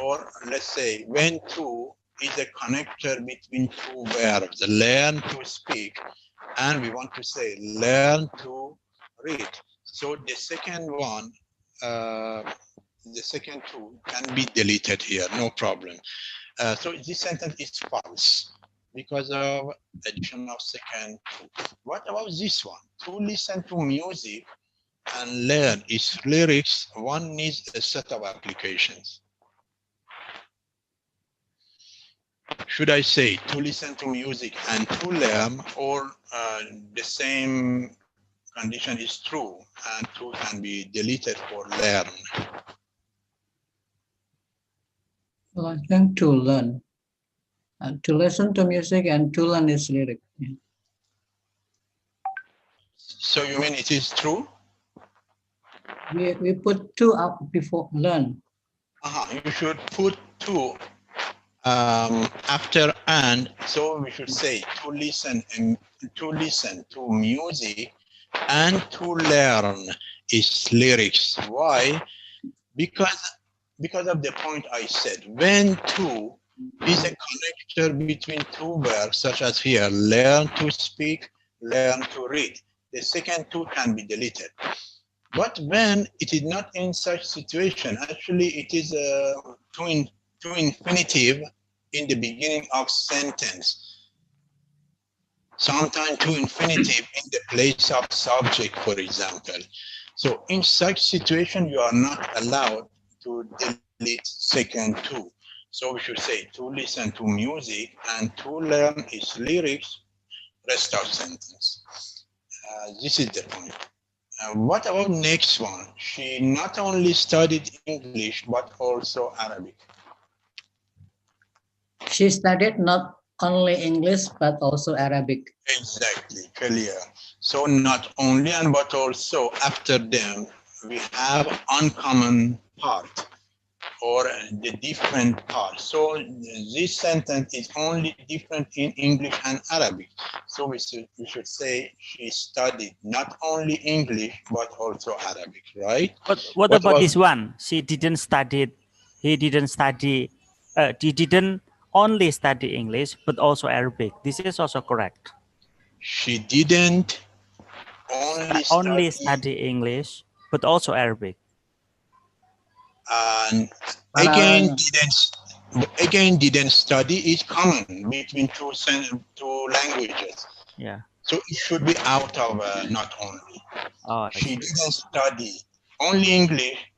[SPEAKER 1] or let's say when to is a connector between two verbs, learn to speak, and we want to say learn to read. So the second one, the second two can be deleted here, no problem. So this sentence is false because of addition of second two. What about this one? To listen to music and learn its lyrics, one needs a set of applications. Should I say to listen to music and to learn, or the same condition is true and two can be deleted for learn?
[SPEAKER 2] Well, I think to learn. To listen to music and to learn its lyric. Yeah.
[SPEAKER 1] So you mean it is true?
[SPEAKER 2] We put two up before learn.
[SPEAKER 1] You should put two after and, so we should say to listen to music and to learn its lyrics. Why? Because of the point I said. When to is a connector between two verbs, such as here, learn to speak, learn to read. The second two can be deleted. But when it is not in such situation, actually it is to infinitive in the beginning of sentence. Sometimes to infinitive in the place of subject, for example. So in such situation, you are not allowed to delete second two. So we should say to listen to music and to learn its lyrics, rest of sentence. This is the point. What about next one? She not only studied English, but also Arabic.
[SPEAKER 2] She studied not only English, but also Arabic.
[SPEAKER 1] Exactly, clear. So not only and but also after them, we have uncommon part or the different part. So this sentence is only different in English and Arabic. So we should say she studied not only English, but also Arabic, right?
[SPEAKER 3] But what about this one? She didn't study, he didn't study, he didn't only study English, but also Arabic. This is also correct.
[SPEAKER 1] She didn't
[SPEAKER 3] only study English, but also Arabic.
[SPEAKER 1] And didn't study is common between two languages.
[SPEAKER 3] Yeah.
[SPEAKER 1] So it should be out of not only.
[SPEAKER 3] Oh,
[SPEAKER 1] she didn't study only English,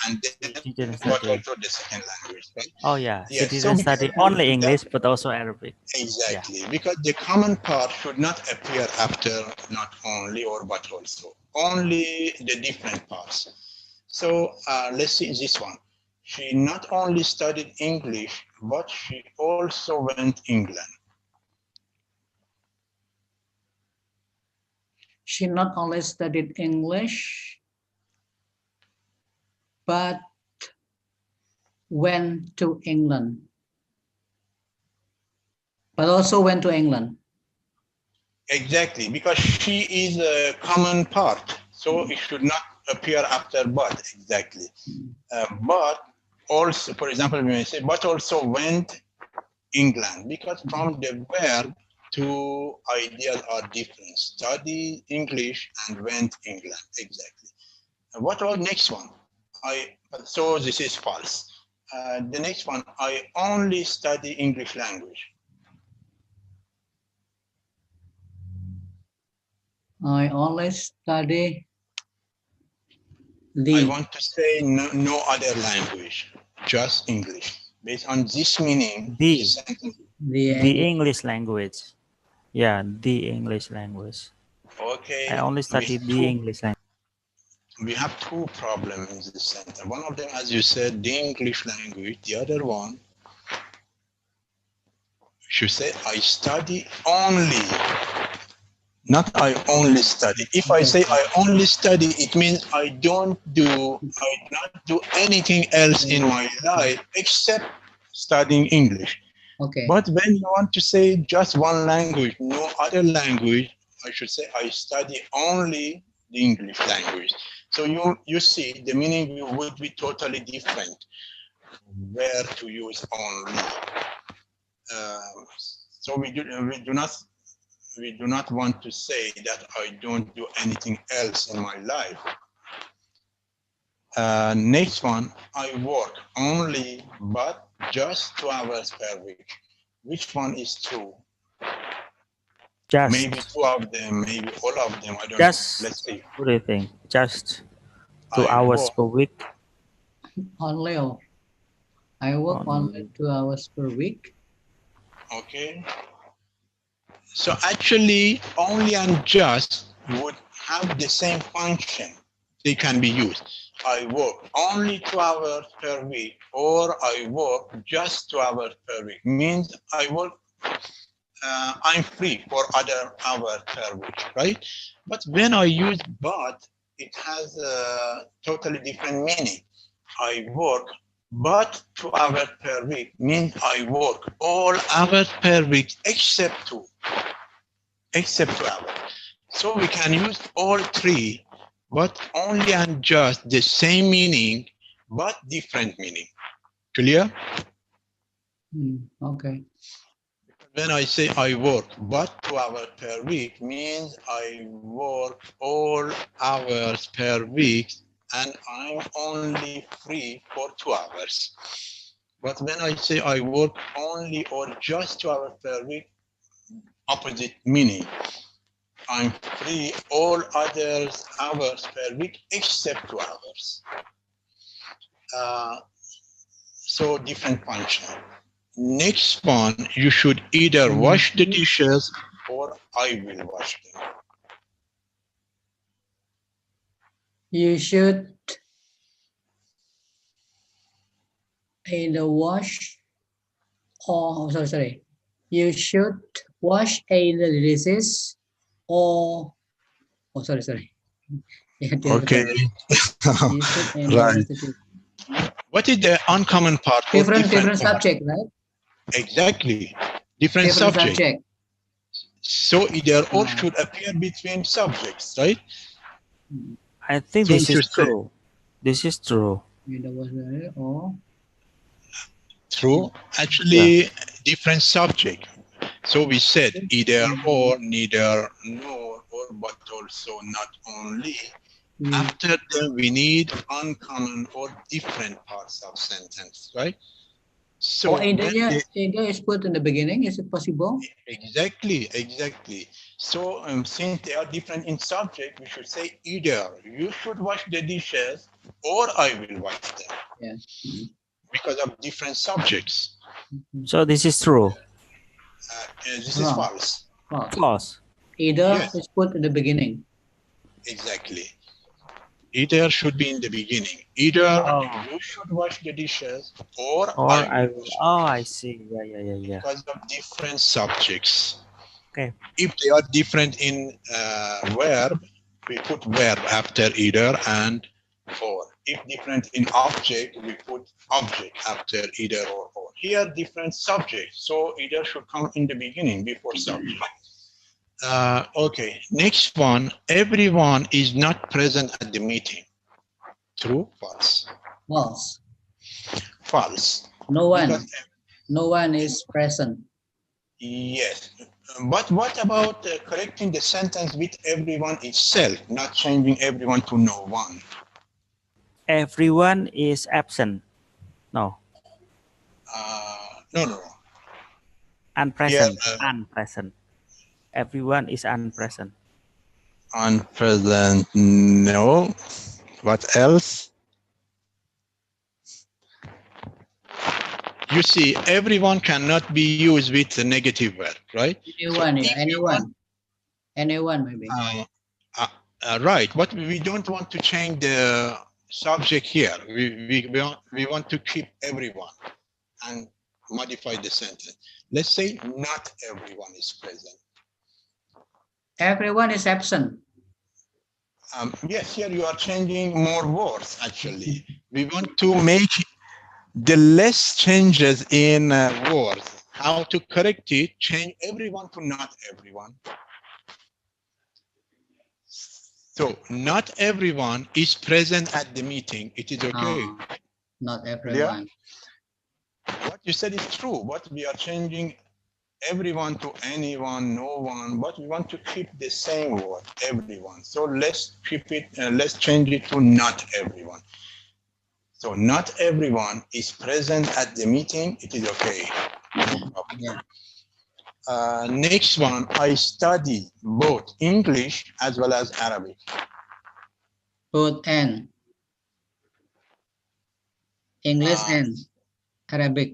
[SPEAKER 1] and then but also the second language, right?
[SPEAKER 3] Oh yeah,
[SPEAKER 1] yes.
[SPEAKER 3] She didn't study only English, but also Arabic.
[SPEAKER 1] Exactly, yeah. Because the common part should not appear after not only or but also. Only the different parts. So let's see this one. She not only studied English, but she also went England.
[SPEAKER 2] She not only studied English, but went to England. But also went to England.
[SPEAKER 1] Exactly, because she is a common part. So it should not appear after but, exactly. But also, for example, we may say, but also went England, because from the verb, two ideas are different. Study English and went England, exactly. What about next one? So this is false. The next one, I only study English language.
[SPEAKER 2] I only study
[SPEAKER 1] I want to say no other language, just English. Based on this meaning,
[SPEAKER 3] the English language. Yeah, the English language.
[SPEAKER 1] Okay.
[SPEAKER 3] I only study the English language.
[SPEAKER 1] We have two problems in this sentence. One of them, as you said, the English language. The other one, should say, I study only Not I only study. If I say I only study, it means I do not do anything else in my life except studying English.
[SPEAKER 2] Okay.
[SPEAKER 1] But when you want to say just one language, no other language, I should say I study only the English language. So you see the meaning would be totally different where to use only. So we do not want to say that I don't do anything else in my life. Next one, I work only but just 2 hours per week. Which one is true?
[SPEAKER 3] Just.
[SPEAKER 1] Maybe 2 of them, maybe all of them. I don't
[SPEAKER 3] know.
[SPEAKER 1] Let's see.
[SPEAKER 3] What do you think? Just 2 hours per week?
[SPEAKER 2] Only. I work only 2 hours per week.
[SPEAKER 1] Okay. So actually, only and just would have the same function. They can be used. I work only 2 hours per week, or I work just 2 hours per week. Means I work, I'm free for other hours per week, right? But when I use but, it has a totally different meaning. I work but 2 hours per week means I work all hours per week except 2 hours. So we can use all 3, but only and just the same meaning, but different meaning. Clear?
[SPEAKER 2] Okay.
[SPEAKER 1] When I say I work but 2 hours per week means I work all hours per week and I'm only free for 2 hours. But when I say I work only or just 2 hours per week, opposite meaning. I'm free all other hours per week except 2 hours. So different function. Next one, you should either wash the dishes or I will wash them.
[SPEAKER 2] You should either wash or, sorry. You should wash either the dishes or, sorry.
[SPEAKER 1] Okay. Right. What is the uncommon part?
[SPEAKER 2] Different subject, right?
[SPEAKER 1] Exactly. Different subject. So either or should appear between subjects, right?
[SPEAKER 3] I think this is true. This is true.
[SPEAKER 1] True. Actually, different subject. So we said either or, neither, nor, or, but also not only. After that, we need uncommon or different parts of sentence, right? So
[SPEAKER 2] either is put in the beginning. Is it possible?
[SPEAKER 1] Exactly. So since they are different in subject, we should say either you should wash the dishes or I will wash them.
[SPEAKER 2] Yeah.
[SPEAKER 1] Because of different subjects.
[SPEAKER 3] So this is true.
[SPEAKER 1] This is false.
[SPEAKER 3] False.
[SPEAKER 2] Either is put in the beginning.
[SPEAKER 1] Exactly. Either should be in the beginning. Either you should wash the dishes or I will.
[SPEAKER 3] I see. Yeah.
[SPEAKER 1] Because of different subjects.
[SPEAKER 3] Okay.
[SPEAKER 1] If they are different in verb, we put verb after either and or. If different in object, we put object after either or. Here, different subjects. So either should come in the beginning before subject. Okay, next one. Everyone is not present at the meeting. True, false?
[SPEAKER 2] False.
[SPEAKER 1] False.
[SPEAKER 2] No one is present.
[SPEAKER 1] Yes. But what about correcting the sentence with everyone itself, not changing everyone to no one?
[SPEAKER 3] Everyone is absent. No.
[SPEAKER 1] No.
[SPEAKER 3] Unpresent. Unpresent. Everyone is unpresent.
[SPEAKER 1] Unpresent. No. What else? You see, everyone cannot be used with a negative verb, right?
[SPEAKER 2] Anyone maybe.
[SPEAKER 1] Right, but we don't want to change the subject here. We want to keep everyone and modify the sentence. Let's say not everyone is present.
[SPEAKER 2] Everyone is absent.
[SPEAKER 1] Yes, here you are changing more words, actually. We want to make the less changes in words. How to correct it? Change everyone to not everyone. So not everyone is present at the meeting. It is okay.
[SPEAKER 2] Not everyone.
[SPEAKER 1] Yeah? What you said is true, but we are changing everyone to anyone, no one, but we want to keep the same word, everyone. So let's keep it, let's change it to not everyone. So not everyone is present at the meeting. It is okay. No problem.
[SPEAKER 2] Yeah.
[SPEAKER 1] Next one, I study both English as well as Arabic.
[SPEAKER 2] Both and. English and Arabic.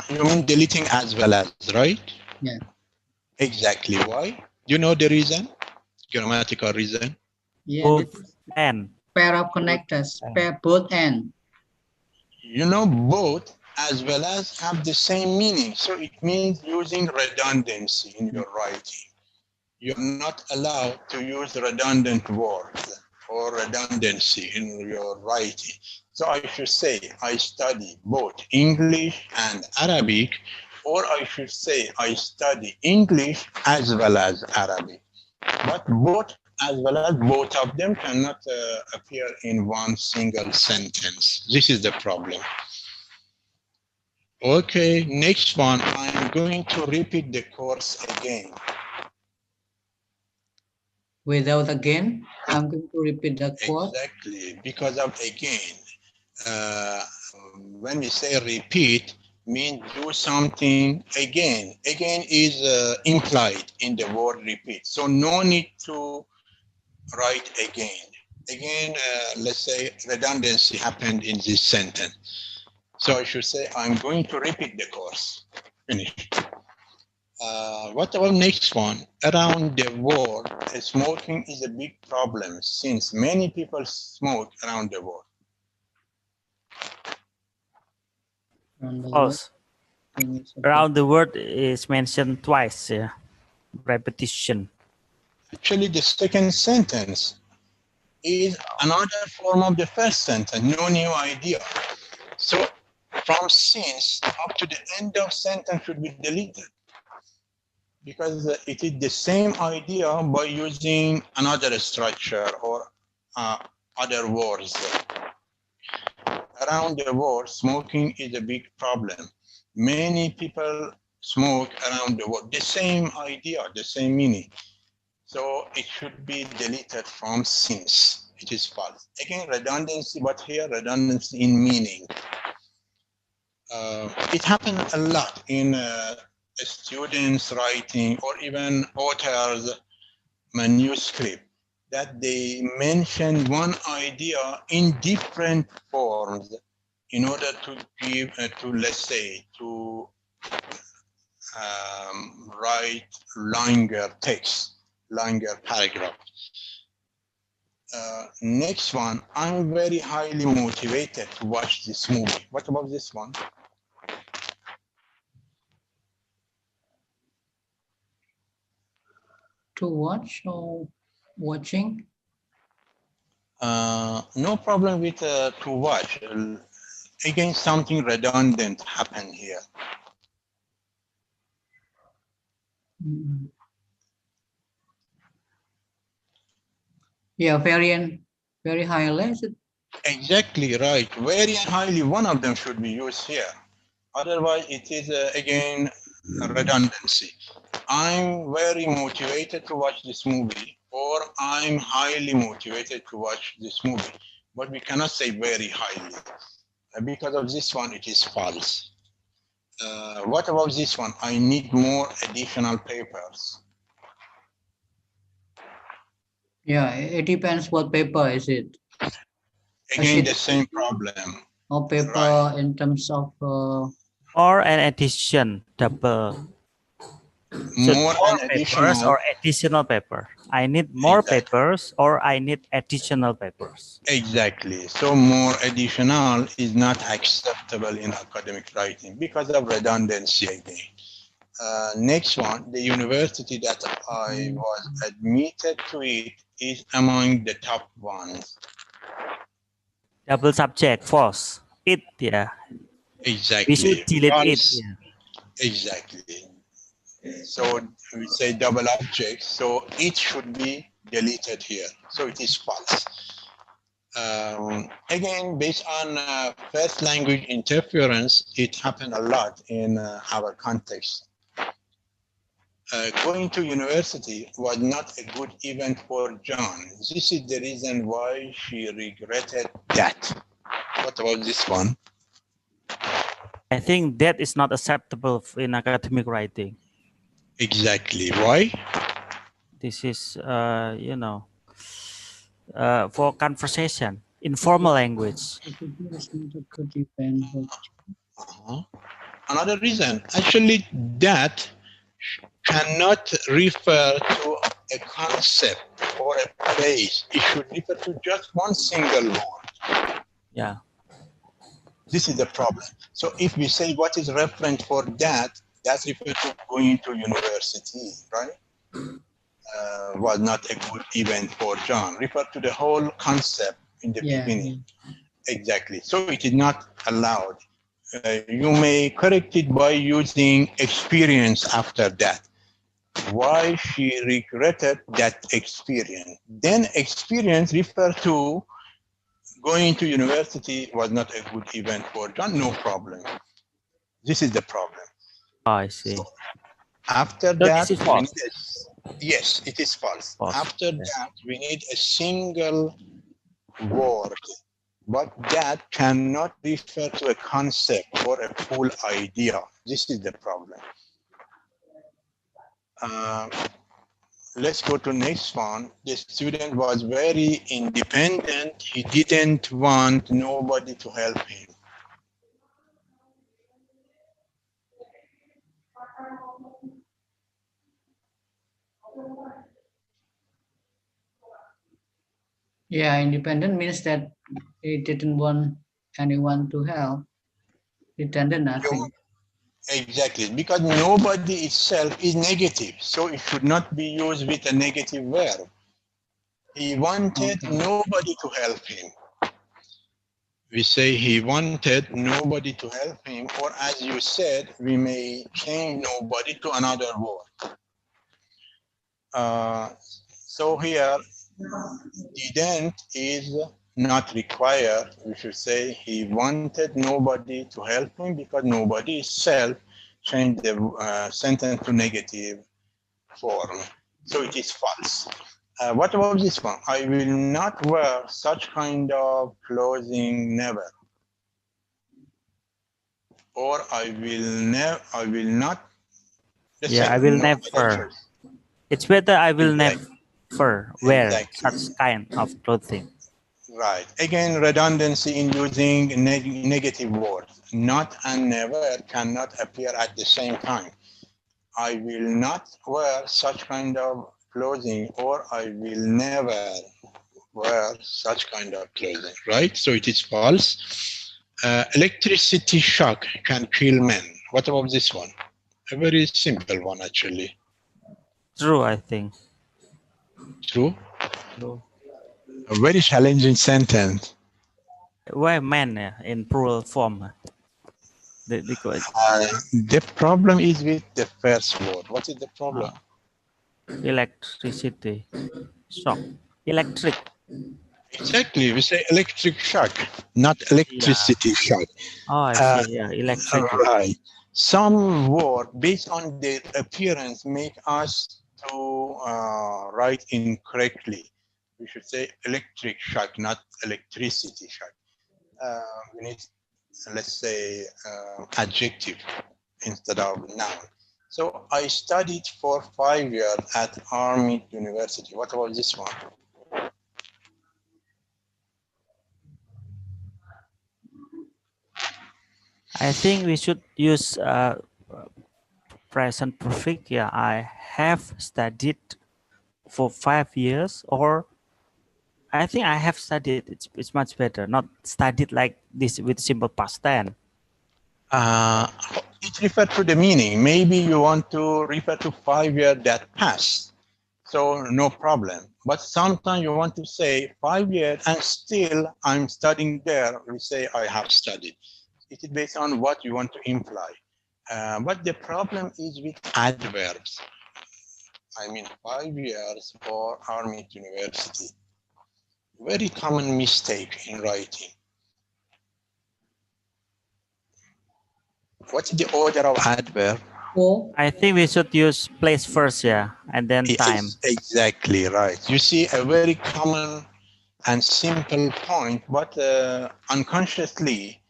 [SPEAKER 1] You mean deleting as well as, right?
[SPEAKER 2] Yeah.
[SPEAKER 1] Exactly. Why? You know the reason? Grammatical reason?
[SPEAKER 2] Yeah.
[SPEAKER 3] Both and.
[SPEAKER 2] Pair of connectors. Pair both and.
[SPEAKER 1] You know, both as well as have the same meaning. So it means using redundancy in your writing. You're not allowed to use redundant words or redundancy in your writing. So I should say I study both English and Arabic, or I should say I study English as well as Arabic. But both as well as both of them cannot appear in one single sentence. This is the problem. Okay, next one. I'm going to repeat the course again.
[SPEAKER 2] Without again, I'm going to repeat the course.
[SPEAKER 1] Exactly, because of again. When we say repeat, means do something again. Again is implied in the word repeat. So no need to write again. Again, let's say redundancy happened in this sentence. So I should say, I'm going to repeat the course. Finish. What about next one? Around the world, smoking is a big problem since many people smoke around the world.
[SPEAKER 3] False. Around the world is mentioned twice. Yeah. Repetition.
[SPEAKER 1] Actually, the second sentence is another form of the first sentence, no new idea. So from since up to the end of sentence should be deleted, because it is the same idea by using another structure or other words. Around the world, smoking is a big problem. Many people smoke around the world. The same idea, the same meaning. So it should be deleted from since. It is false. Again, redundancy, but here redundancy in meaning. It happens a lot in students writing or even authors manuscript, that they mention one idea in different forms in order to give, to let's say, to write longer text, longer paragraph. Next one, I'm very highly motivated to watch this movie. What about this one?
[SPEAKER 2] To watch or watching?
[SPEAKER 1] No problem with to watch. Again, something redundant happened here.
[SPEAKER 2] Yeah, very highly.
[SPEAKER 1] Exactly right. Very highly, one of them should be used here. Otherwise, it is again a redundancy. I'm very motivated to watch this movie, or I'm highly motivated to watch this movie. But we cannot say very highly. Because of this one, it is false. What about this one? I need more additional papers.
[SPEAKER 2] Yeah, it depends what paper is it.
[SPEAKER 1] Again, the same problem.
[SPEAKER 2] Or paper right. In terms of...
[SPEAKER 3] or an addition, double. So
[SPEAKER 1] more
[SPEAKER 3] papers or additional paper. I need more papers or I need additional papers.
[SPEAKER 1] Exactly. So more additional is not acceptable in academic writing because of redundancy again. Next one, the university that I was admitted to it is among the top ones.
[SPEAKER 3] Double subject, false. It, yeah.
[SPEAKER 1] Exactly.
[SPEAKER 3] We should delete
[SPEAKER 1] False.
[SPEAKER 3] it. Yeah.
[SPEAKER 1] Exactly. So we say double object, so it should be deleted here. So it is false. Again, based on first language interference, it happened a lot in our context. Going to university was not a good event for John. This is the reason why she regretted that. What about this one?
[SPEAKER 3] I think that is not acceptable in academic writing.
[SPEAKER 1] Exactly. Why?
[SPEAKER 3] This is, for conversation, informal language.
[SPEAKER 1] Another reason, actually, that cannot refer to a concept or a place. It should refer to just one single word.
[SPEAKER 3] Yeah.
[SPEAKER 1] This is the problem. So if we say what is reference for that, that's referred to going to university, right? Was not a good event for John. Refer to the whole concept in the beginning. Exactly. So it is not allowed. You may correct it by using experience after that. Why she regretted that experience. Then experience refer to going to university was not a good event for John, no problem. This is the problem.
[SPEAKER 3] Oh, I see.
[SPEAKER 1] So after
[SPEAKER 3] So
[SPEAKER 1] that,
[SPEAKER 3] this is false.
[SPEAKER 1] Yes, it is false.
[SPEAKER 3] False.
[SPEAKER 1] After that, we need a single word, but that cannot refer to a concept or a full idea. This is the problem. Let's go to next one. The student was very independent. He didn't want nobody to help him.
[SPEAKER 2] Yeah, independent means that he didn't want anyone to help. Dependent nothing.
[SPEAKER 1] Exactly, because nobody itself is negative, so it should not be used with a negative verb. He wanted nobody to help him. We say he wanted nobody to help him, or as you said, we may change nobody to another word. So here, didn't is not required. We should say he wanted nobody to help him because nobody itself changed the sentence to negative form. So it is false. What about this one? I will not wear such kind of clothing never. Or I will not.
[SPEAKER 3] Yeah, I will never. It's better I will never wear such kind of clothing.
[SPEAKER 1] Right. Again, redundancy in using negative words. Not and never cannot appear at the same time. I will not wear such kind of clothing, or I will never wear such kind of clothing, right? So it is false. Electricity shock can kill men. What about this one? A very simple one, actually.
[SPEAKER 3] True, I think.
[SPEAKER 1] True? True. A very challenging sentence.
[SPEAKER 3] Why men in plural form?
[SPEAKER 1] The problem is with the first word. What is the problem?
[SPEAKER 3] Electricity shock. Electric.
[SPEAKER 1] Exactly. We say electric shock, not electricity shock.
[SPEAKER 3] Oh, I see. Yeah, electric.
[SPEAKER 1] Right. Some word based on their appearance make us to write incorrectly. We should say electric shock, not electricity shock. We need, let's say, adjective instead of noun. So I studied for 5 years at Army University. What about this one?
[SPEAKER 3] I think we should use present perfect. Yeah, I have studied for 5 years, or I think I have studied. It's much better. Not studied like this with simple past tense.
[SPEAKER 1] It refers to the meaning. Maybe you want to refer to 5 years that passed. So no problem. But sometimes you want to say 5 years and still I'm studying there. We say I have studied. It is based on what you want to imply. But the problem is with adverbs. I mean, 5 years for Army University. Very common mistake in writing. What's the order of adverb?
[SPEAKER 3] I think we should use place first, yeah, and then time.
[SPEAKER 1] Exactly right. You see a very common and simple point, but unconsciously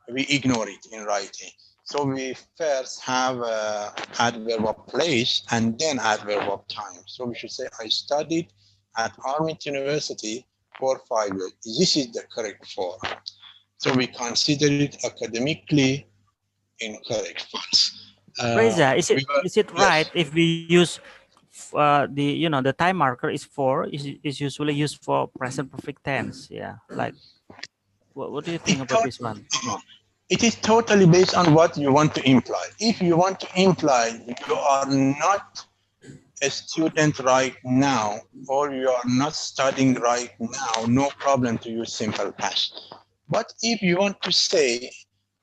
[SPEAKER 1] we ignore it in writing. So we first have adverb of place and then adverb of time. So we should say, I studied at Army University for 5 years. This is the correct form. So we consider it academically incorrect.
[SPEAKER 3] Reza, is it right if we use the time marker is for is usually used for present perfect tense? Yeah, like what do you think about this one?
[SPEAKER 1] It is totally based on what you want to imply. If you want to imply you are not a student right now or you are not studying right now, no problem to use simple past. But if you want to say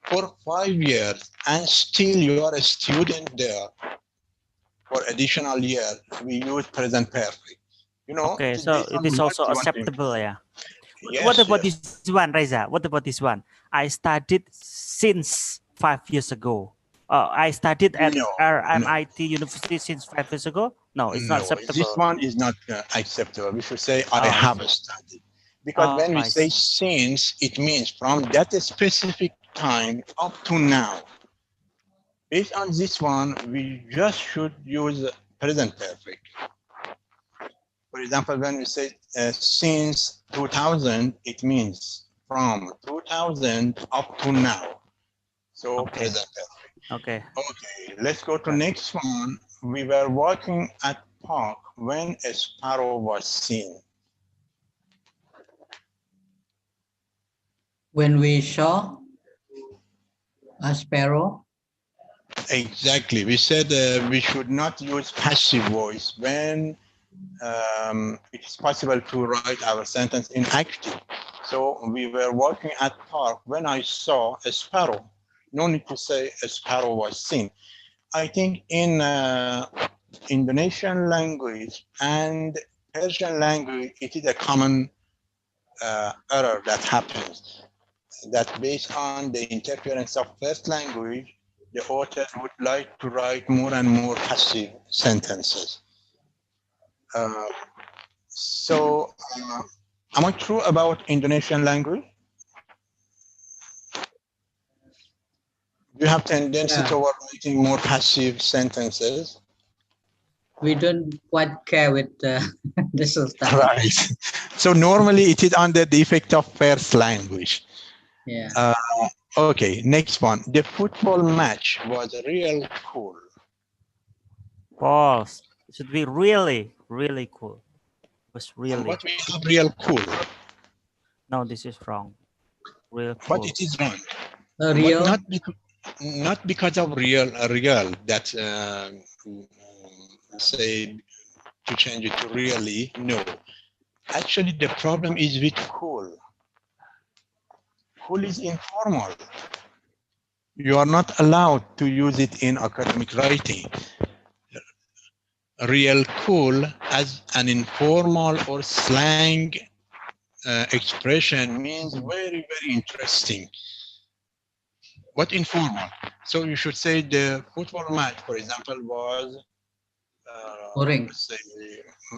[SPEAKER 1] for 5 years and still you are a student there for additional year, we use present perfect.
[SPEAKER 3] Okay, so it is also acceptable, yeah.
[SPEAKER 1] Yes,
[SPEAKER 3] what about this one, Reza? What about this one? I studied since 5 years ago. I studied at RMIT University since 5 years ago. No, it's not acceptable.
[SPEAKER 1] This one is not acceptable. We should say I have studied. Because when we say since, it means from that specific time up to now. Based on this one, we just should use present perfect. For example, when we say since 2000, it means from 2000 up to now. So present perfect.
[SPEAKER 3] Okay,
[SPEAKER 1] let's go to next one. We were walking at park when a sparrow was seen.
[SPEAKER 2] When we saw a sparrow.
[SPEAKER 1] Exactly. We said we should not use passive voice when it's possible to write our sentence in active. So we were walking at park when I saw a sparrow. No need to say a sparrow was seen. I think in Indonesian language and Persian language, it is a common error that happens. That based on the interference of first language, the author would like to write more and more passive sentences. Am I true about Indonesian language? You have tendency toward writing more passive sentences.
[SPEAKER 2] We don't quite care with this stuff.
[SPEAKER 1] Right. So normally it is under the effect of first language.
[SPEAKER 2] Yeah.
[SPEAKER 1] Okay, next one. The football match was real cool.
[SPEAKER 3] Pause. It should be really, really cool. It was really.
[SPEAKER 1] But we have real cool.
[SPEAKER 3] No, this is wrong. Real cool.
[SPEAKER 1] But it is wrong.
[SPEAKER 2] Real.
[SPEAKER 1] Not because of real that say to change it to really. No. Actually, the problem is with cool. Cool is informal. You are not allowed to use it in academic writing. Real cool as an informal or slang expression means very, very interesting. What informal? So you should say the football match, for example, was
[SPEAKER 2] boring.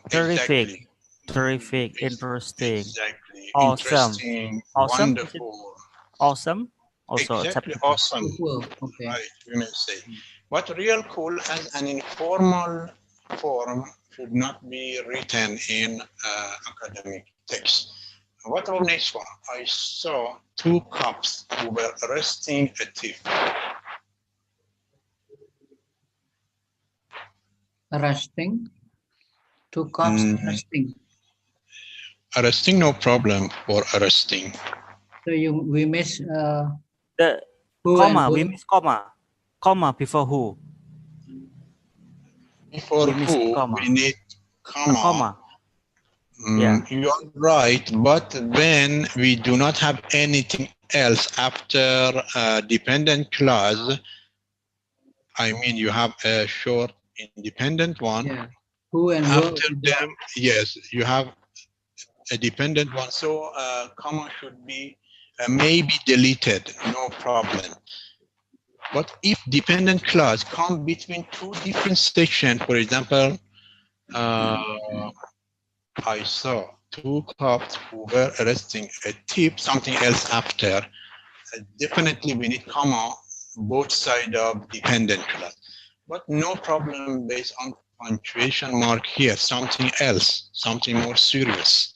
[SPEAKER 3] Terrific. Terrific, interesting,
[SPEAKER 1] exactly,
[SPEAKER 3] awesome,
[SPEAKER 1] interesting,
[SPEAKER 3] awesome,
[SPEAKER 1] wonderful,
[SPEAKER 3] awesome, also
[SPEAKER 1] exactly awesome.
[SPEAKER 2] Cool. Okay.
[SPEAKER 1] Right, we may say. But real cool as an informal form should not be written in academic text. What about next one? I saw two cops who were arresting a thief.
[SPEAKER 2] Arresting. Two cops arresting.
[SPEAKER 1] Arresting, no problem for arresting.
[SPEAKER 2] So we miss
[SPEAKER 3] the Comma, we miss comma. Comma before who?
[SPEAKER 1] Before who, we need comma.
[SPEAKER 3] Comma. Yeah.
[SPEAKER 1] You are right, but then we do not have anything else after dependent clause. I mean, you have a short independent one.
[SPEAKER 2] Yeah. Who and
[SPEAKER 1] after them, yes, you have a dependent one. So comma should be maybe deleted, no problem. But if dependent clause come between two different sections, for example, I saw two cops who were arresting a thief, something else after. Definitely we need comma both sides of dependent clause. But no problem based on punctuation mark here, something else, something more serious.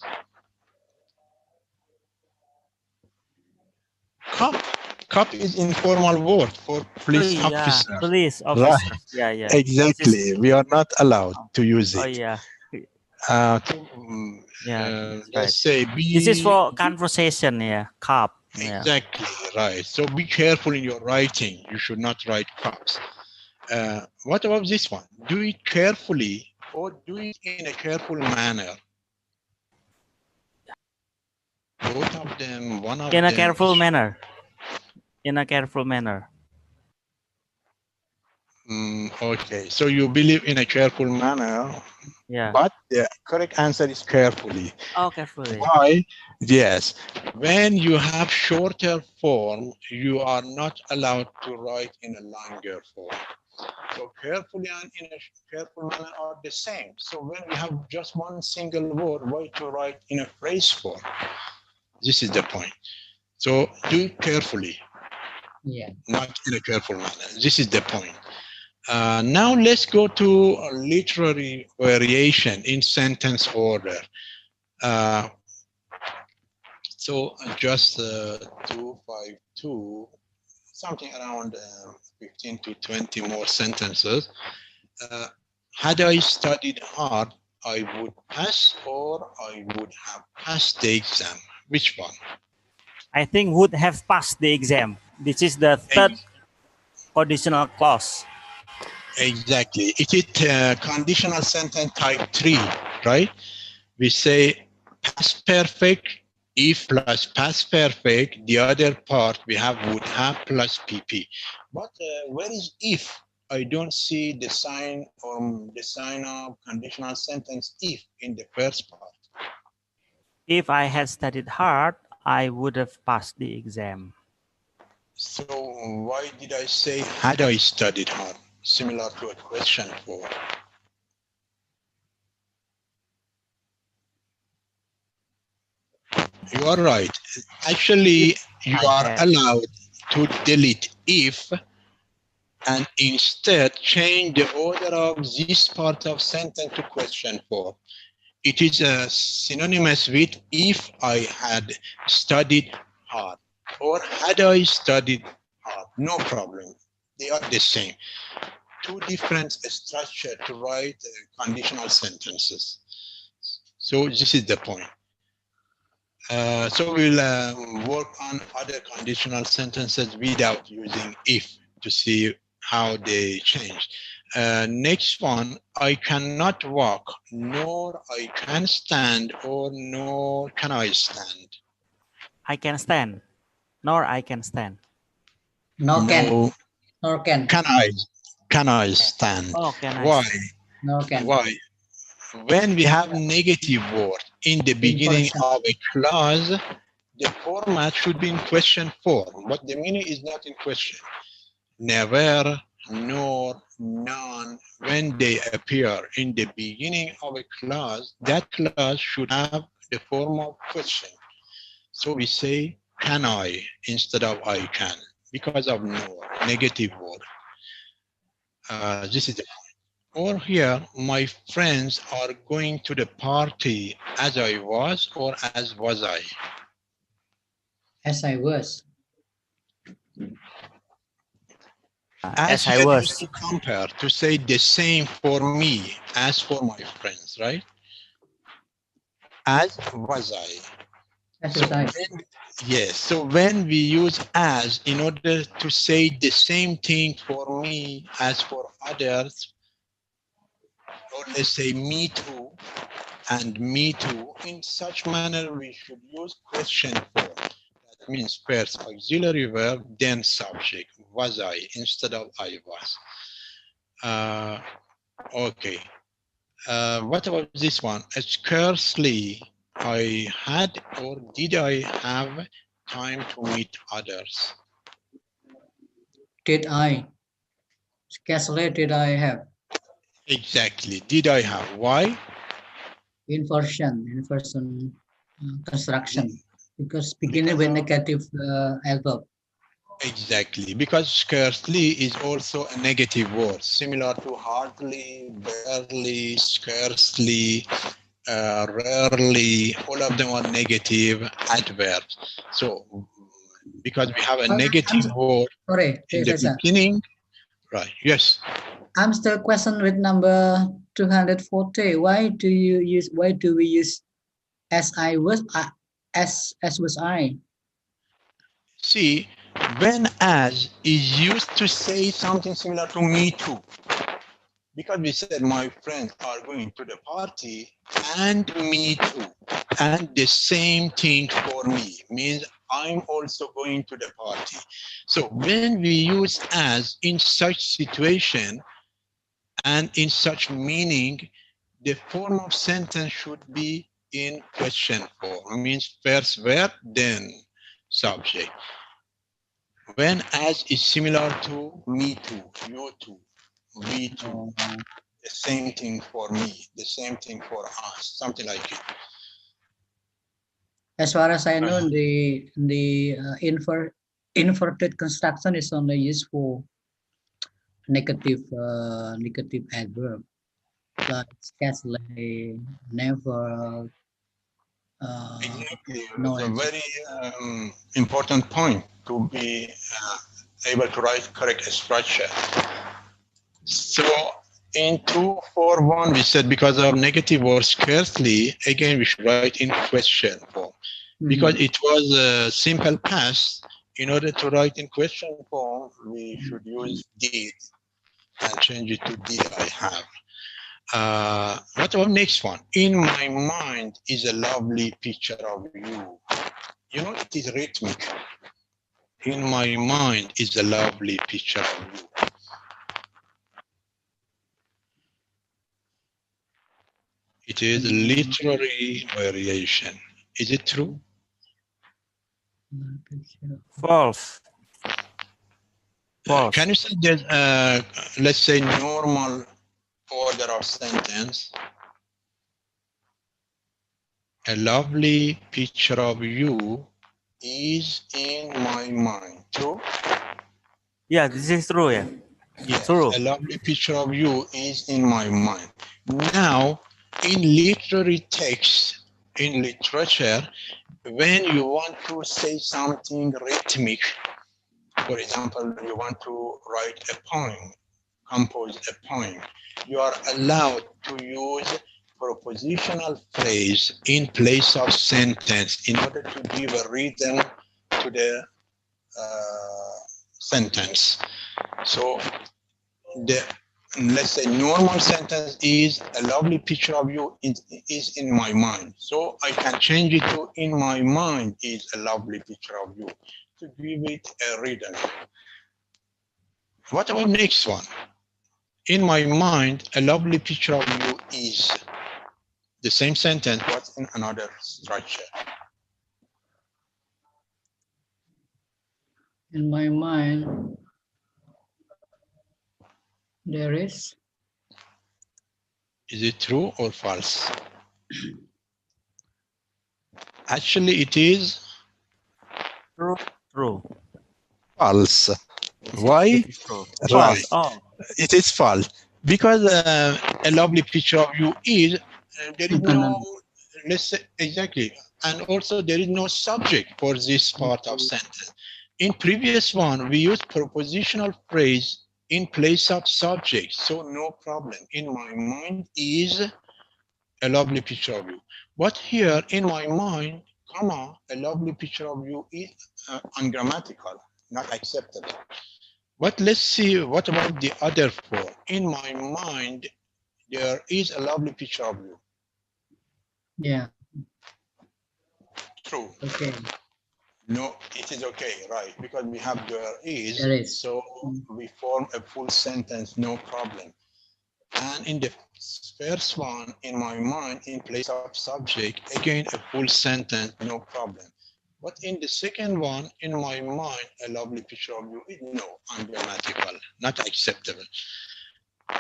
[SPEAKER 1] Cop is informal word for police officer.
[SPEAKER 3] Police officer. Right. Yeah, yeah.
[SPEAKER 1] Exactly. We are not allowed to use it.
[SPEAKER 3] Oh, yeah.
[SPEAKER 1] Let's say
[SPEAKER 3] this is for conversation, yeah, cop.
[SPEAKER 1] Exactly, right. So be careful in your writing. You should not write cops. What about this one? Do it carefully or do it in a careful manner. Both of them, one of them.
[SPEAKER 3] In a careful manner. In a careful manner.
[SPEAKER 1] Okay, so you believe in a careful manner.
[SPEAKER 3] Yeah.
[SPEAKER 1] But the correct answer is carefully.
[SPEAKER 3] Oh, carefully.
[SPEAKER 1] Why? Yes. When you have shorter form, you are not allowed to write in a longer form. So carefully and in a careful manner are the same. So when we have just one single word, why to write in a phrase form? This is the point. So do it carefully.
[SPEAKER 2] Yeah.
[SPEAKER 1] Not in a careful manner. This is the point. Now let's go to a literary variation in sentence order. So just 252, something around 15 to 20 more sentences. Had I studied hard, I would pass or I would have passed the exam. Which one?
[SPEAKER 3] I think would have passed the exam. This is the third conditional clause.
[SPEAKER 1] Exactly. It is conditional sentence type 3, right? We say past perfect, if plus past perfect. The other part we have would have plus PP. But where is if? I don't see the sign of conditional sentence if in the first part.
[SPEAKER 3] If I had studied hard, I would have passed the exam.
[SPEAKER 1] So why did I say had I studied hard? Similar to a question 4. You are right. Actually, you are allowed to delete if and instead change the order of this part of sentence to question 4. It is synonymous with if I had studied hard or had I studied hard. No problem. They are the same. Two different structures to write conditional sentences. So this is the point. So we'll work on other conditional sentences without using if to see how they change. Next one, I cannot walk, nor I can stand, or nor can I stand.
[SPEAKER 3] I can stand, nor I can stand.
[SPEAKER 2] No can. Nor can.
[SPEAKER 1] Can I stand?
[SPEAKER 3] Oh, can I
[SPEAKER 1] Why?
[SPEAKER 3] stand?
[SPEAKER 2] Nor can.
[SPEAKER 1] Why? When we have negative word in the beginning of a clause, the format should be in question form, but the meaning is not in question. Never, nor, none, when they appear in the beginning of a clause, that clause should have the form of question. So we say, can I, instead of I can, because of nor, negative word. This is the point. Or here, my friends are going to the party as I was or as was I?
[SPEAKER 2] As I was.
[SPEAKER 3] As I was.
[SPEAKER 1] To compare, to say the same for me as for my friends, right? As was I. So yes, so when we use as in order to say the same thing for me as for others, or let's say me too and me too, in such manner we should use question form. That means first auxiliary verb, then subject. Was I instead of I was. Okay. What about this one? Scarcely I had or did I have time to meet others?
[SPEAKER 2] Did I? Scarcely did I have.
[SPEAKER 1] Exactly. Did I have? Why?
[SPEAKER 2] Inversion construction. Because beginning with negative adverb.
[SPEAKER 1] Exactly. Because scarcely is also a negative word, similar to hardly, barely, scarcely, rarely. All of them are negative adverbs. So because we have a negative word in the beginning. Right. Yes.
[SPEAKER 2] I'm still question with number 240. Why do we use as I was as was I?
[SPEAKER 1] See, when as is used to say something similar to me too. Because we said my friends are going to the party and me too. And the same thing for me means I'm also going to the party. So when we use as in such situation and in such meaning, the form of sentence should be in question form. Means first verb, then subject. When as is similar to me too, you too, we too. The same thing for me, the same thing for us, something like it.
[SPEAKER 2] As far as I know, the inverted construction is only used for negative adverb, like scarcely, never.
[SPEAKER 1] Exactly. It's a very important point to be able to write correct structure. So in 241, we said because of negative or scarcely, again, we should write in question form. Because it was a simple past, in order to write in question form, we should use did and change it to did I have. What about next one? In my mind is a lovely picture of you. You know, it is rhythmic. In my mind is a lovely picture of you. It is literary variation. Is it true?
[SPEAKER 3] False. False.
[SPEAKER 1] Can you say that, let's say, normal order of sentence? A lovely picture of you is in my mind. True?
[SPEAKER 3] Yeah, this is true. Yeah.
[SPEAKER 1] Yes,
[SPEAKER 3] true.
[SPEAKER 1] A lovely picture of you is in my mind. Now, in literary text, in literature, when you want to say something rhythmic, for example, you want to write a poem, compose a poem, you are allowed to use propositional phrase in place of sentence in order to give a rhythm to the sentence. So the, let's say, normal sentence is a lovely picture of you is in my mind. So I can change it to in my mind is a lovely picture of you to give it a rhythm. What about next one? In my mind, a lovely picture of you is the same sentence, but in another structure.
[SPEAKER 2] In my mind, there is.
[SPEAKER 1] Is it true or false? Actually, it is
[SPEAKER 3] True. True.
[SPEAKER 1] false. Why?
[SPEAKER 3] It is true.
[SPEAKER 1] Right.
[SPEAKER 3] Oh.
[SPEAKER 1] It is false. Because a lovely picture of you is, there is no, let's say, exactly. And also there is no subject for this part of sentence. In previous one, we used propositional phrase in place of subject. So no problem. In my mind is a lovely picture of you. But here, in my mind, comma, a lovely picture of you is ungrammatical, not acceptable. But let's see, what about the other four? In my mind, there is a lovely picture of you.
[SPEAKER 2] Yeah.
[SPEAKER 1] True.
[SPEAKER 2] Okay.
[SPEAKER 1] No, it is okay, right? Because we have there is, so we form a full sentence, no problem. And in the first one, in my mind, in place of subject, again, a full sentence, no problem. But in the second one, in my mind, a lovely picture of you, no, ungrammatical, not acceptable.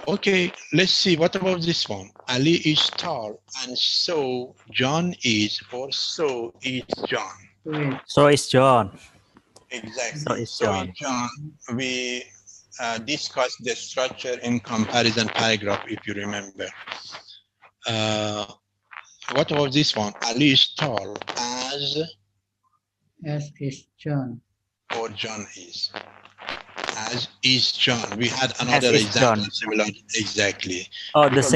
[SPEAKER 1] Okay, let's see, what about this one? Ali is tall, and so John is, or so is John.
[SPEAKER 3] So is John.
[SPEAKER 1] Exactly. So John, we discussed the structure in comparison paragraph, if you remember. What about this one? Ali is tall as
[SPEAKER 2] is John.
[SPEAKER 1] Or John is. As is John. We had another example similar. Exactly.
[SPEAKER 3] Oh,
[SPEAKER 1] because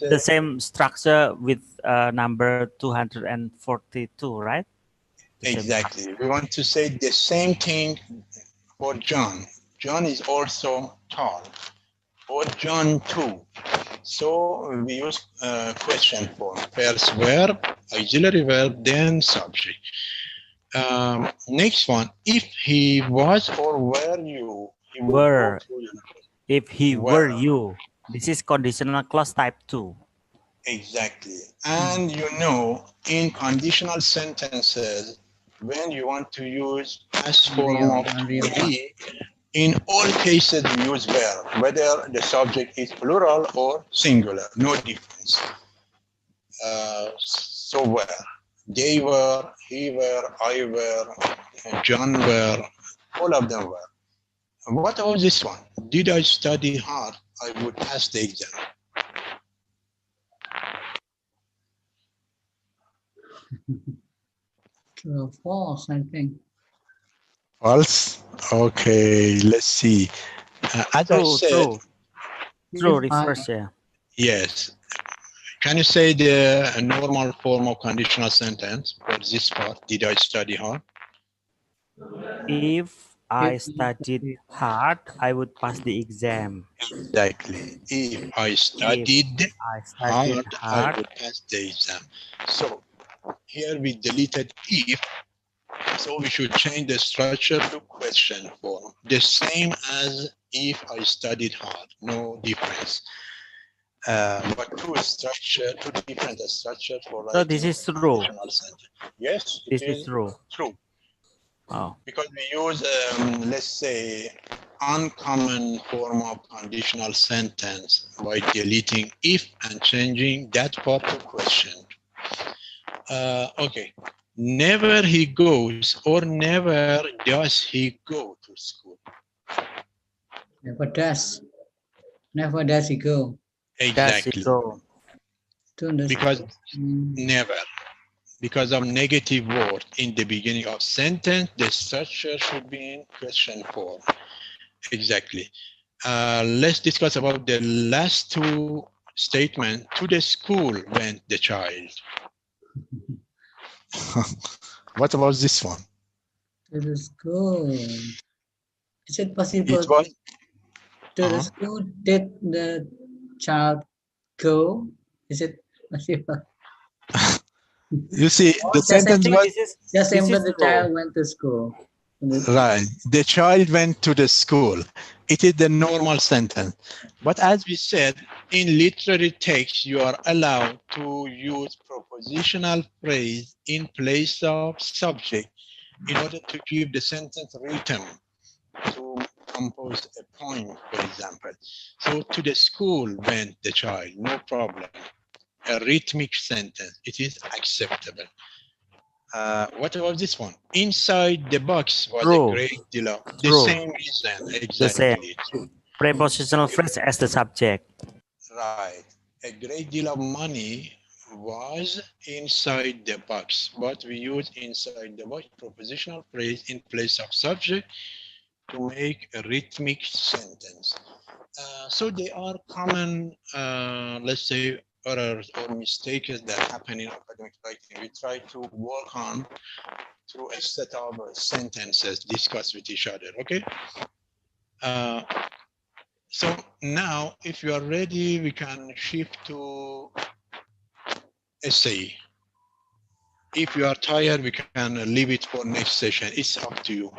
[SPEAKER 3] the same structure with number 242, right?
[SPEAKER 1] Exactly. We want to say the same thing for John. John is also tall. For John too. So we use question form. First verb, auxiliary verb, then subject. Next one, if he was or were you, he
[SPEAKER 3] were. If he were you, this is conditional clause type 2.
[SPEAKER 1] Exactly. And you know, in conditional sentences, when you want to use past form of to be, in all cases we use were, whether the subject is plural or singular, no difference. So were. They were, he were, I were, John were, all of them were. What about this one? Did I study hard? I would pass the exam.
[SPEAKER 2] True or false, I think.
[SPEAKER 1] False? Okay, let's see. As I said,
[SPEAKER 3] true refers, yeah.
[SPEAKER 1] Yes. Can you say the normal form of conditional sentence for this part? Did I study hard?
[SPEAKER 3] If I studied hard, I would pass the exam.
[SPEAKER 1] Exactly. If I studied hard, I would pass the exam. So here we deleted if, so we should change the structure to question form. The same as if I studied hard, no difference. But two different structures for writing.
[SPEAKER 3] So this is true.
[SPEAKER 1] Yes,
[SPEAKER 3] this is true.
[SPEAKER 1] True.
[SPEAKER 3] Oh.
[SPEAKER 1] Because we use, let's say, uncommon form of conditional sentence by deleting if and changing that part to question. Okay. Never he goes or never does he go to school.
[SPEAKER 2] Never does. Never does he go.
[SPEAKER 1] Exactly. Because never. Because of negative word in the beginning of sentence, the structure should be in question form. Exactly. Let's discuss about the last two statements. To the school went the child. What about this one?
[SPEAKER 2] To the school. Is it possible to the school did the child go? Is it possible?
[SPEAKER 1] You see, the sentence was
[SPEAKER 2] just simply the child went to school.
[SPEAKER 1] Right. The child went to the school. It is the normal sentence. But as we said, in literary text, you are allowed to use propositional phrase in place of subject in order to keep the sentence written, to compose a poem, for example. So to the school went the child, no problem. A rhythmic sentence, it is acceptable. What about this one? Inside the box was a great deal of the same reason. Exactly.
[SPEAKER 3] Prepositional phrase as the subject.
[SPEAKER 1] Right. A great deal of money was inside the box, but we use inside the box propositional phrase in place of subject to make a rhythmic sentence. So they are common, let's say, errors or mistakes that happen in academic writing. We try to work on through a set of sentences, discuss with each other. Okay. So now, if you are ready, we can shift to essay. If you are tired, we can leave it for next session. It's up to you.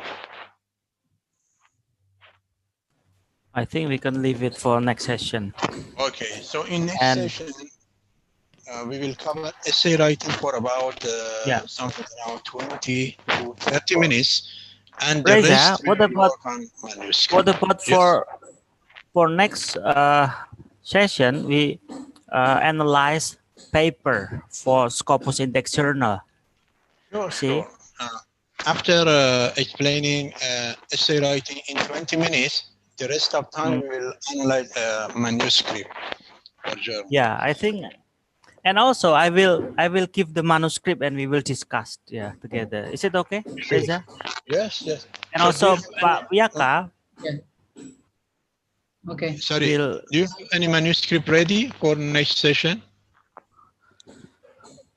[SPEAKER 3] I think we can leave it for next session.
[SPEAKER 1] Okay, so in next session, we will cover essay writing for about something around 20 to 30 minutes. And the
[SPEAKER 3] Reza,
[SPEAKER 1] rest
[SPEAKER 3] what about for next session, we analyze paper for Scopus Index Journal.
[SPEAKER 1] Sure. After explaining essay writing in 20 minutes, the rest of time we will analyze manuscript for journal.
[SPEAKER 3] Yeah, I think, and also I will give the manuscript and we will discuss together. Is it okay, Reza?
[SPEAKER 1] Yes.
[SPEAKER 3] And so also Pak Wiyaka.
[SPEAKER 2] Okay.
[SPEAKER 1] Sorry, do you have any manuscript ready for next session?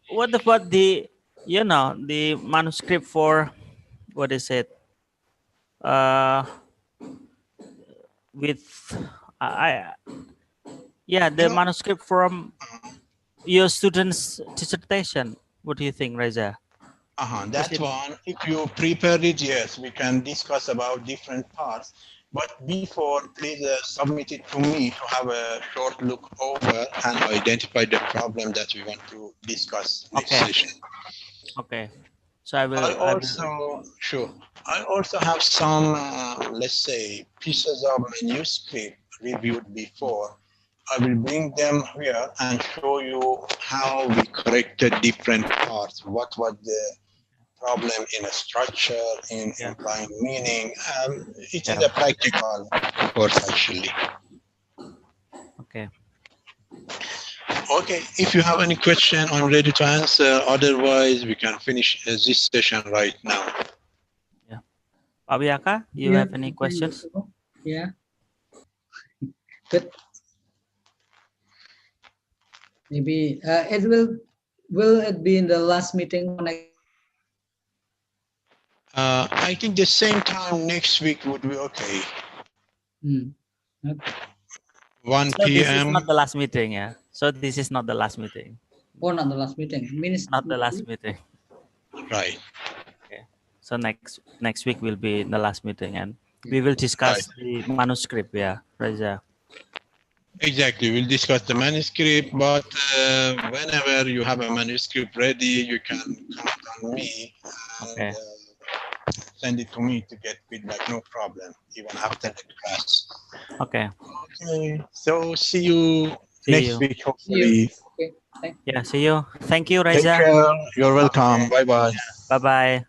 [SPEAKER 3] What about the the manuscript for what is it? With the manuscript from your student's dissertation. What do you think, Reza?
[SPEAKER 1] That one, if you prepare it, yes, we can discuss about different parts. But before, please submit it to me to have a short look over and identify the problem that we want to discuss next session.
[SPEAKER 3] Okay. So I will.
[SPEAKER 1] I also have some, let's say, pieces of manuscript reviewed before. I will bring them here and show you how we corrected different parts. What was the problem in a structure, in implying meaning. It is a practical course, actually.
[SPEAKER 3] Okay.
[SPEAKER 1] Okay, if you have any question, I'm ready to answer. Otherwise, we can finish this session right now.
[SPEAKER 3] Yeah. Pak Wiyaka, you have any questions?
[SPEAKER 2] Yeah. Good. Maybe it will it be in the last meeting next?
[SPEAKER 1] I think the same time next week would be okay.
[SPEAKER 2] Okay.
[SPEAKER 1] 1
[SPEAKER 3] so
[SPEAKER 1] p.m.
[SPEAKER 3] This is not the last meeting, yeah. So this is not the last meeting.
[SPEAKER 2] Oh, not the last meeting. Means
[SPEAKER 3] not the last meeting.
[SPEAKER 1] Right.
[SPEAKER 3] Okay. So next week will be the last meeting, and we will discuss the manuscript, Reza.
[SPEAKER 1] Exactly. We'll discuss the manuscript, but whenever you have a manuscript ready, you can count on me and send it to me to get feedback. No problem, even after the class.
[SPEAKER 3] Okay.
[SPEAKER 1] Okay. So see you next week, hopefully.
[SPEAKER 2] Okay.
[SPEAKER 3] Yeah, see you. Thank you, Reza.
[SPEAKER 1] Take care. You're welcome. Bye-bye.
[SPEAKER 3] Bye-bye.